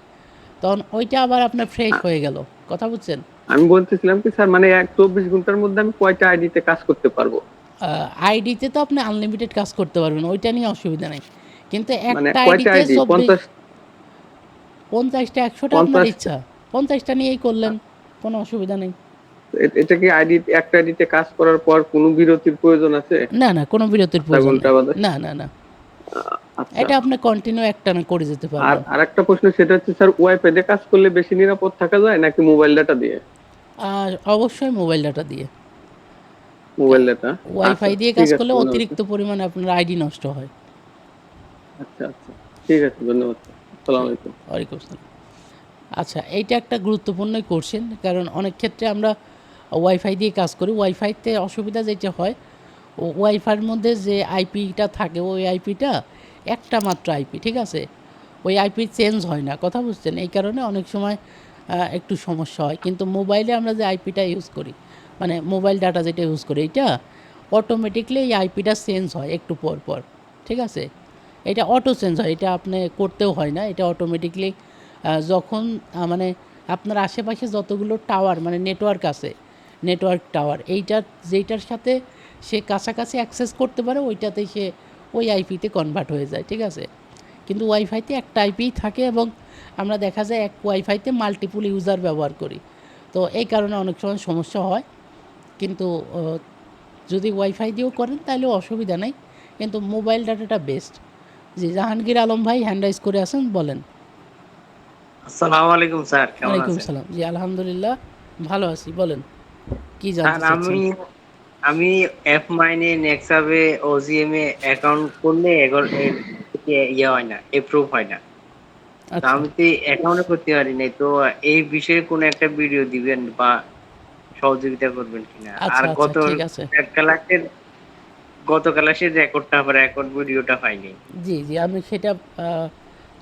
[SPEAKER 1] তখন ওইটা আবার আপনার ফ্রেশ হয়ে গেল। কথা বুঝছেন?
[SPEAKER 8] আমি বলতেছিলাম কি স্যার, মানে 24 ঘন্টার মধ্যে আমি কয়টা আইডিতে কাজ করতে পারবো?
[SPEAKER 1] আইডিতে তো আপনি আনলিমিটেড কাজ করতে পারবেন, ওইটা নিয়ে অসুবিধা নেই। কিন্তু
[SPEAKER 8] মানে
[SPEAKER 1] একটা
[SPEAKER 8] কয়টা
[SPEAKER 1] আইডিতে
[SPEAKER 8] আইডি?
[SPEAKER 1] 50টা 100টা আপনার
[SPEAKER 8] 50?
[SPEAKER 1] ইচ্ছা, 50টা নিয়েই করলেন, কোনো অসুবিধা নেই।
[SPEAKER 8] এটা কি একটা আইডিতে কাজ করার পর কোনো বিরতির প্রয়োজন আছে?
[SPEAKER 1] না না, কোনো বিরতির
[SPEAKER 8] আধা
[SPEAKER 1] প্রয়োজন
[SPEAKER 8] ঘন্টা
[SPEAKER 1] নেই।
[SPEAKER 8] বাদে?
[SPEAKER 1] না না না,
[SPEAKER 8] আচ্ছা।
[SPEAKER 1] এটা আপনি কন্টিনিউ একটানা করে যেতে
[SPEAKER 8] আর
[SPEAKER 1] পারবেন।
[SPEAKER 8] আরেকটা প্রশ্ন, সেটা হচ্ছে স্যার, ওয়াইফাই দিয়ে কাজ করলে বেশি নিরাপদ থাকা যায় নাকি মোবাইল ডাটা দিয়ে?
[SPEAKER 1] আর অবশ্যই মোবাইল ডাটা দিয়ে।
[SPEAKER 8] Mobile data. আচ্ছা
[SPEAKER 1] ওয়াইফাই দিয়ে
[SPEAKER 8] ঠিক
[SPEAKER 1] কাজ
[SPEAKER 8] আছে,
[SPEAKER 1] করলে
[SPEAKER 8] ধন্যবাদ স্যার।
[SPEAKER 1] অতিরিক্ত পরিমাণে আপনার আইডি নষ্ট হয়।
[SPEAKER 8] আচ্ছা আচ্ছা ঠিক আছে, ধন্যবাদ স্যার। আসসালামু আলাইকুম।
[SPEAKER 1] ওয়ালাইকুম আসসালাম। আচ্ছা, এইটা একটা গুরুত্বপূর্ণই কোশ্চেন, কারণ অনেক ক্ষেত্রে আমরা ওয়াইফাই দিয়ে কাজ করি। ওয়াইফাইতে অসুবিধা যেটা হয়, ওয়াইফাইয়ের মধ্যে যে আইপিটা থাকে ওই আইপিটা একটা মাত্র আইপি, ঠিক আছে? ওই আইপি চেঞ্জ হয় না, কথা বুঝছেন? এই কারণে অনেক সময় একটু সমস্যা হয়। কিন্তু মোবাইলে আমরা যে আইপিটা ইউজ করি, মানে মোবাইল ডাটা যেটা ইউজ করি, এটা অটোমেটিকলি এই আইপিটা চেঞ্জ হয় একটু পর পর, ঠিক আছে? এটা অটো চেঞ্জ হয়, এটা আপনি করতেও হয় না, এটা অটোমেটিকলি যখন মানে আপনার আশেপাশে যতগুলো টাওয়ার মানে নেটওয়ার্ক আছে, নেটওয়ার্ক টাওয়ার, যেইটার সাথে সে কাছাকাছি অ্যাক্সেস করতে পারে ওইটাতেই সে ওই আইপিতে কনভার্ট হয়ে যায়, ঠিক আছে? কিন্তু ওয়াইফাইতে একটা আইপিই থাকে এবং আমরা দেখা যায় এক ওয়াইফাইতে মাল্টিপুল ইউজার ব্যবহার করি। তো এই কারণে অনেক সময় সমস্যা হয়। কিন্তু যদি ওয়াইফাই দিয়েও করেন তাহলেও অসুবিধা নেই, কিন্তু মোবাইল ডাটাটা বেস্ট। জি, জাহাঙ্গীর আলম ভাই হ্যান্ড রাইজ করে আছেন, বলেন।
[SPEAKER 9] আসসালামু আলাইকুম স্যার, কেমন
[SPEAKER 1] ওয়ালাইকুম
[SPEAKER 9] আছেন?
[SPEAKER 1] সালাম। জি আলহামদুলিল্লাহ ভালো আছি, বলেন কি
[SPEAKER 9] স্যার,
[SPEAKER 1] জানতে চাচ্ছেন?
[SPEAKER 9] আমি এফ মাইনে নেক্সাবে ওজিএম এ অ্যাকাউন্ট করলে এর থেকে হয় না, এপ্রুভ হয় না। তো
[SPEAKER 1] আচ্ছা
[SPEAKER 9] আমি তো অ্যাকাউন্টে করতে পারি নাই, তো এই বিষয়ে কোনো একটা ভিডিও দিবেন বা সহযোগিতা করবেন কিনা? আর
[SPEAKER 1] আচ্ছা আচ্ছা, ঠিক আছে।
[SPEAKER 9] গত ক্লাসের রেকর্ডটা আবার রেকর্ড ভিডিওটা পাইনি।
[SPEAKER 1] জি জি, আমি সেটা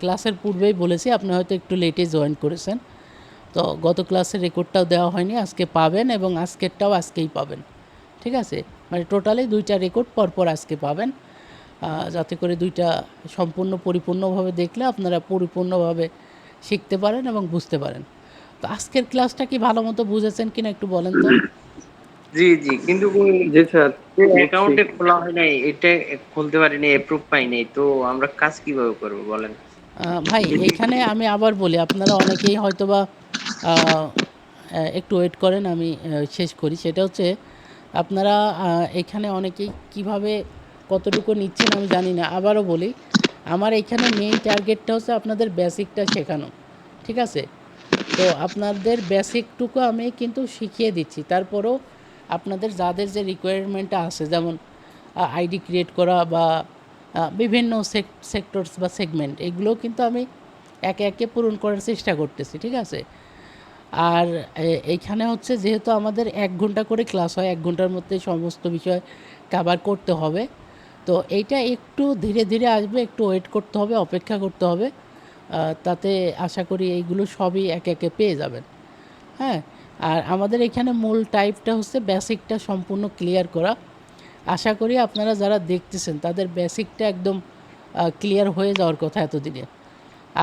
[SPEAKER 1] ক্লাসের পূর্বেই বলেছি, আপনি হয়তো একটু লেটে জয়েন করেছেন। তো গত ক্লাসের রেকর্ডটাও দেওয়া হয়নি, আজকে পাবেন এবং আজকেরটাও আজকেই পাবেন, ঠিক আছে? মানে টোটালি 2টা রেকর্ড পরপর আজকে পাবেন। যাতে করে দুইটা সম্পূর্ণ পরিপূর্ণভাবে দেখলে আপনারা পরিপূর্ণভাবে শিখতে পারেন এবং বুঝতে পারেন। তো আজকের ক্লাসটা কি ভালো মতো বুঝেছেন কিনা একটু বলেন তো?
[SPEAKER 9] জি জি, কিন্তু
[SPEAKER 8] জি স্যার, বুঝছি।
[SPEAKER 9] অ্যাকাউন্টে খোলা হয় নাই, এটা খুলতে পারিনি, অ্যাপ্রুভ পাই নাই, তো আমরা কাজ কিভাবে করবো বলেন?
[SPEAKER 1] ভাই এইখানে আমি আবার বলি, আপনারা অনেকেই হয়তোবা আহ, একটু ওয়েট করেন, আমি শেষ করি। সেটা হচ্ছে আপনারা এখানে অনেকেই কিভাবে কতটুকু নিচ্ছেন আমি জানি না। আবারও বলি, আমার এখানে মেইন টার্গেটটা হচ্ছে আপনাদের বেসিকটা শেখানো, ঠিক আছে? তো আপনাদের বেসিকটুকু আমি কিন্তু শিখিয়ে দিচ্ছি। তারপরেও আপনাদের যাদের যে রিকোয়ারমেন্টটা আছে, যেমন আইডি ক্রিয়েট করা বা বিভিন্ন সেক্টরস বা সেগমেন্ট, এগুলোও কিন্তু আমি একে একে পূরণ করার চেষ্টা করতেছি, ঠিক আছে? আর এইখানে হচ্ছে যেহেতু আমাদের 1 ঘন্টা করে ক্লাস হয়, 1 ঘন্টার মধ্যে সমস্ত বিষয় কভার করতে হবে। তো এইটা একটু ধীরে ধীরে আসবে, একটু ওয়েট করতে হবে, অপেক্ষা করতে হবে। তাতে আশা করি এইগুলো সবই একে একে পেয়ে যাবেন। হ্যাঁ, আর আমাদের এখানে মূল টাইপটা হচ্ছে বেসিকটা সম্পূর্ণ ক্লিয়ার করা। আশা করি আপনারা যারা দেখতেছেন তাদের বেসিকটা একদম ক্লিয়ার হয়ে যাওয়ার কথা এতদিনে।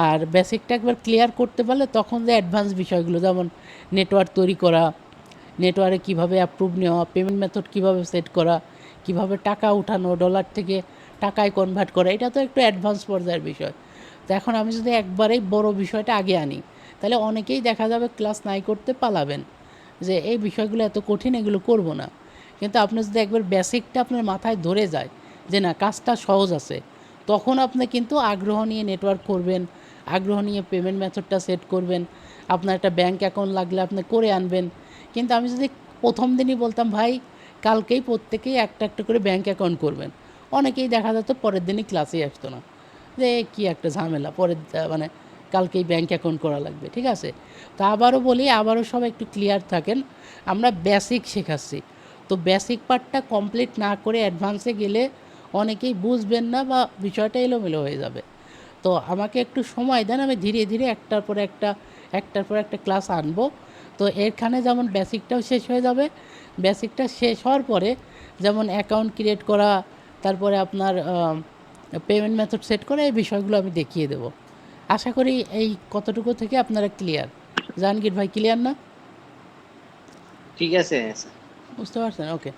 [SPEAKER 1] আর বেসিকটা একবার ক্লিয়ার করতে পারলে তখন যে অ্যাডভান্স বিষয়গুলো, যেমন নেটওয়ার্ক তৈরি করা, নেটওয়ার্কে কীভাবে অ্যাপ্রুভ নেওয়া, পেমেন্ট মেথড কীভাবে সেট করা, কীভাবে টাকা উঠানো, ডলার থেকে টাকায় কনভার্ট করা, এটা তো একটু অ্যাডভান্স পর্যায়ের বিষয়। তো এখন আমি যদি একবারেই বড় বিষয়টা আগে আনি, তাহলে অনেকেই দেখা যাবে ক্লাস নাই করতে পালাবেন, যে এই বিষয়গুলো এত কঠিন, এগুলো করব না। কিন্তু আপনি যদি একবার বেসিকটা আপনার মাথায় ধরে যায় যে না, কাজটা সহজ আছে, তখন আপনি কিন্তু আগ্রহ নিয়ে নেটওয়ার্ক করবেন, আগ্রহ নিয়ে পেমেন্ট মেথডটা সেট করবেন। আপনার একটা ব্যাঙ্ক অ্যাকাউন্ট লাগলে আপনি করে আনবেন। কিন্তু আমি যদি প্রথম দিনই বলতাম ভাই কালকেই প্রত্যেকেই একটা একটা করে ব্যাঙ্ক অ্যাকাউন্ট করবেন, অনেকেই দেখা যেত পরের দিনই ক্লাসেই আসতো না, যে কি একটা ঝামেলা, পরের মানে কালকেই ব্যাঙ্ক অ্যাকাউন্ট করা লাগবে, ঠিক আছে? তো আবারও বলি, আবারও সব একটু ক্লিয়ার থাকেন, আমরা বেসিক শেখাচ্ছি। তো বেসিক পার্টটা কমপ্লিট না করে অ্যাডভান্সে গেলে অনেকেই বুঝবেন না বা বিষয়টা এলোমেলো হয়ে যাবে। তো আমাকে একটু সময় দেন, আমি ধীরে ধীরে একটার পর একটা ক্লাস আনবো। তো এখানে যেমন বেসিকটাও শেষ হয়ে যাবে, বেসিকটা শেষ হওয়ার পরে যেমন অ্যাকাউন্ট ক্রিয়েট করা, তারপরে আপনার পেমেন্ট মেথড সেট করা, এই বিষয়গুলো আমি দেখিয়ে দেবো। আশা করি এই কতটুকু থেকে আপনারা ক্লিয়ার। জাহাঙ্গীর ভাই ক্লিয়ার না?
[SPEAKER 9] ঠিক আছে।
[SPEAKER 1] বুঝতে পারছেন? ওকে।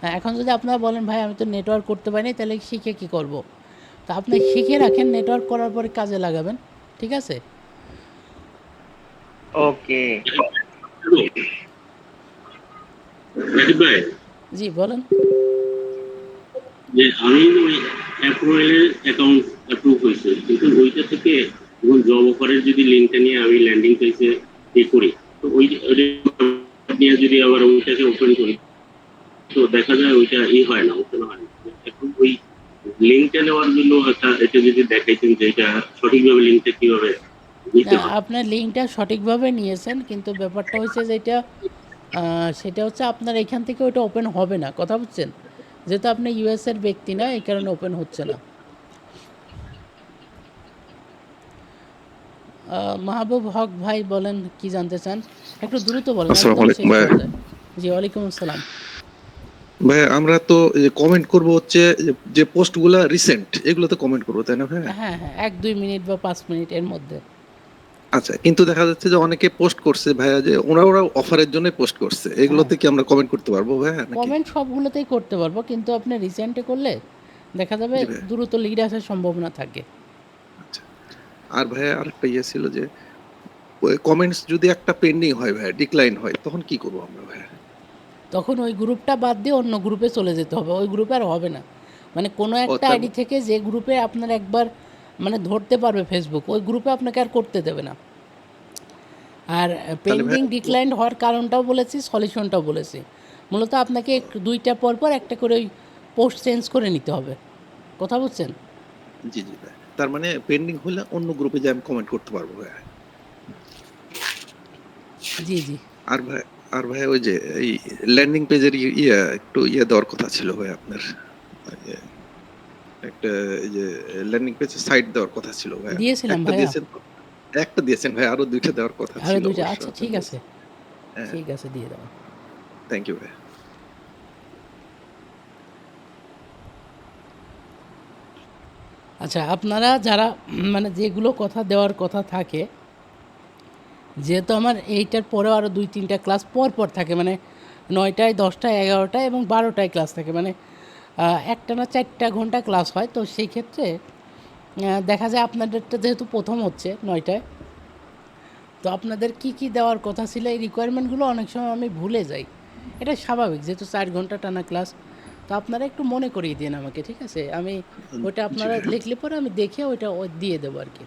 [SPEAKER 1] হ্যাঁ, এখন যদি আপনারা বলেন ভাই আমি তো নেটওয়ার্ক করতে পারিনি, তাহলে শিখে কী করব? তা আপনি শিখে রাখেন, নেটওয়ার্ক করার পরে কাজে লাগাবেন, ঠিক আছে?
[SPEAKER 9] ওকে।
[SPEAKER 7] রাকিব ভাই,
[SPEAKER 1] জি বলেন।
[SPEAKER 7] যে আমি ওই অ্যাপ্রুভেলের অ্যাকাউন্ট অ্যাপ্রুভ হয়েছে, কিন্তু ওইটা থেকে যখন জব অফারের যদি লিঙ্কটা নিয়ে আমি ল্যান্ডিং পেজে করি, তো ওইটা নিয়ে যদি আবার ওইটাকে ওপেন করি, তো দেখা যায় ওইটা হয় না, ওপেন হয় না। এখন ওই লিঙ্কটা নেওয়ার জন্য এটা যদি দেখাইতেন যে এটা সঠিকভাবে লিঙ্কটা কিভাবে নিতে
[SPEAKER 1] না,
[SPEAKER 7] হয়।
[SPEAKER 1] আপনার লিঙ্কটা সঠিকভাবে নিয়েছেন, কিন্তু ব্যাপারটা হচ্ছে যে এটা সেটা হচ্ছে আপনার এখান থেকে ওইটা ওপেন হবে না, কথা বুঝছেন? যেহেতু আপনি ইউএসের ব্যক্তি না, এই কারণে ওপেন হচ্ছে না। মাহবুব হক ভাই বলেন, কি জানতে চান? একটু দ্রুত বলেন,
[SPEAKER 10] আসসালামু
[SPEAKER 1] একদম
[SPEAKER 10] আলাইকুম
[SPEAKER 1] শেষ
[SPEAKER 10] ভাই।
[SPEAKER 1] করা যায়। জি, ওয়ালাইকুম আসসালাম।
[SPEAKER 10] ভাই আমরা তো কমেন্ট করব হচ্ছে যে পোস্টগুলা রিসেন্ট, এগুলোতে কমেন্ট করবো, তাই না ভাই?
[SPEAKER 1] হ্যাঁ হ্যাঁ, 1-2 মিনিট বা 5 মিনিট এর মধ্যে।
[SPEAKER 10] আচ্ছা, কিন্তু দেখা যাচ্ছে যে অনেকে পোস্ট করছে ভাইয়া যে ওরা অফারের জন্য পোস্ট করছে,
[SPEAKER 1] হ্যাঁ,
[SPEAKER 10] এগুলোতে কি আমরা কমেন্ট করতে পারবো ভাইয়া নাকি?
[SPEAKER 1] কমেন্ট সবগুলোতেই করতে পারবো, কিন্তু আপনি রিসেন্টে করলে দেখা যাবে
[SPEAKER 10] জি ভাই।
[SPEAKER 1] দ্রুত লিড আসার সম্ভাবনা থাকে।
[SPEAKER 10] আচ্ছা, আর ভাইয়া আরেকটা ছিল যে কমেন্টস যদি একটা পেন্ডিং হয় ভাইয়া, ডিক্লাইন হয়, তখন কি করবো আমরা ভাইয়া?
[SPEAKER 1] তখন ওই গ্রুপটা বাদ দিয়ে অন্য গ্রুপে চলে যেতে হবে, ওই গ্রুপে আর হবে না। মানে কোনো একটা
[SPEAKER 10] তার
[SPEAKER 1] আইডি থেকে যে গ্রুপে আপনার একবার মানে ধরতে পারবে ফেসবুক, ওই গ্রুপে আপনাকে আর করতে দেবে না। আর
[SPEAKER 10] তাহলে
[SPEAKER 1] পেন্ডিং
[SPEAKER 10] ভাইয়া
[SPEAKER 1] ডিক্লাইন হওয়ার কারণটাও বলেছি, সলিউশনটাও বলেছি। মূলত আপনাকে 2টা পর পর একটা করে ওই পোস্ট চেঞ্জ করে নিতে হবে, কথা বুঝছেন?
[SPEAKER 10] জি জি ভাই, তার মানে পেন্ডিং হলে অন্য গ্রুপে যে আমি কমেন্ট করতে পারবো ভাইয়া।
[SPEAKER 1] জি জি।
[SPEAKER 10] আর ভাই, ওই যে এই ল্যান্ডিং পেজের একটু দেওয়ার কথা ছিল ভাই আপনার, ইয়ে, একটা এই যে ল্যান্ডিং পেজে সাইট দেওয়ার কথা ছিল ভাই।
[SPEAKER 1] দিয়েছিলাম
[SPEAKER 10] একটা
[SPEAKER 1] ভাইয়া,
[SPEAKER 10] দিয়েছেন তো? একটা দিয়েছেন ভাই, আরো 2টা দেওয়ার কথা
[SPEAKER 1] আরও
[SPEAKER 10] ছিল
[SPEAKER 1] 2টা।
[SPEAKER 10] অবশ্য,
[SPEAKER 1] আচ্ছা
[SPEAKER 10] আপনি
[SPEAKER 1] ঠিক আছে,
[SPEAKER 10] বলছেন। হ্যাঁ,
[SPEAKER 1] ঠিক আছে, দিয়ে দেবো।
[SPEAKER 10] থ্যাংক ইউ ভাই।
[SPEAKER 1] আচ্ছা, আপনারা যারা মানে যেগুলো কথা দেওয়ার কথা থাকে, যেহেতু আমার এইটার পরেও আরও 2-3টা ক্লাস পর পর থাকে, মানে 9টায়, 10টায়, 11টায় এবং 12টায় ক্লাস থাকে, মানে একটানা 4টা ঘন্টা ক্লাস হয়। তো সেই ক্ষেত্রে দেখা যায় আপনাদেরটা যেহেতু প্রথম হচ্ছে 9টায়, তো আপনাদের কি কি দেওয়ার কথা ছিল এই রিকোয়ারমেন্টগুলো অনেক সময় আমি ভুলে যাই। এটা স্বাভাবিক, যেহেতু 4 ঘন্টা টানা ক্লাস। তো আপনারা একটু মনে করিয়ে দিন আমাকে, ঠিক আছে? আমি ওটা আপনারা লিখলে পরে আমি দেখে ওইটা দিয়ে দেবো আর কি।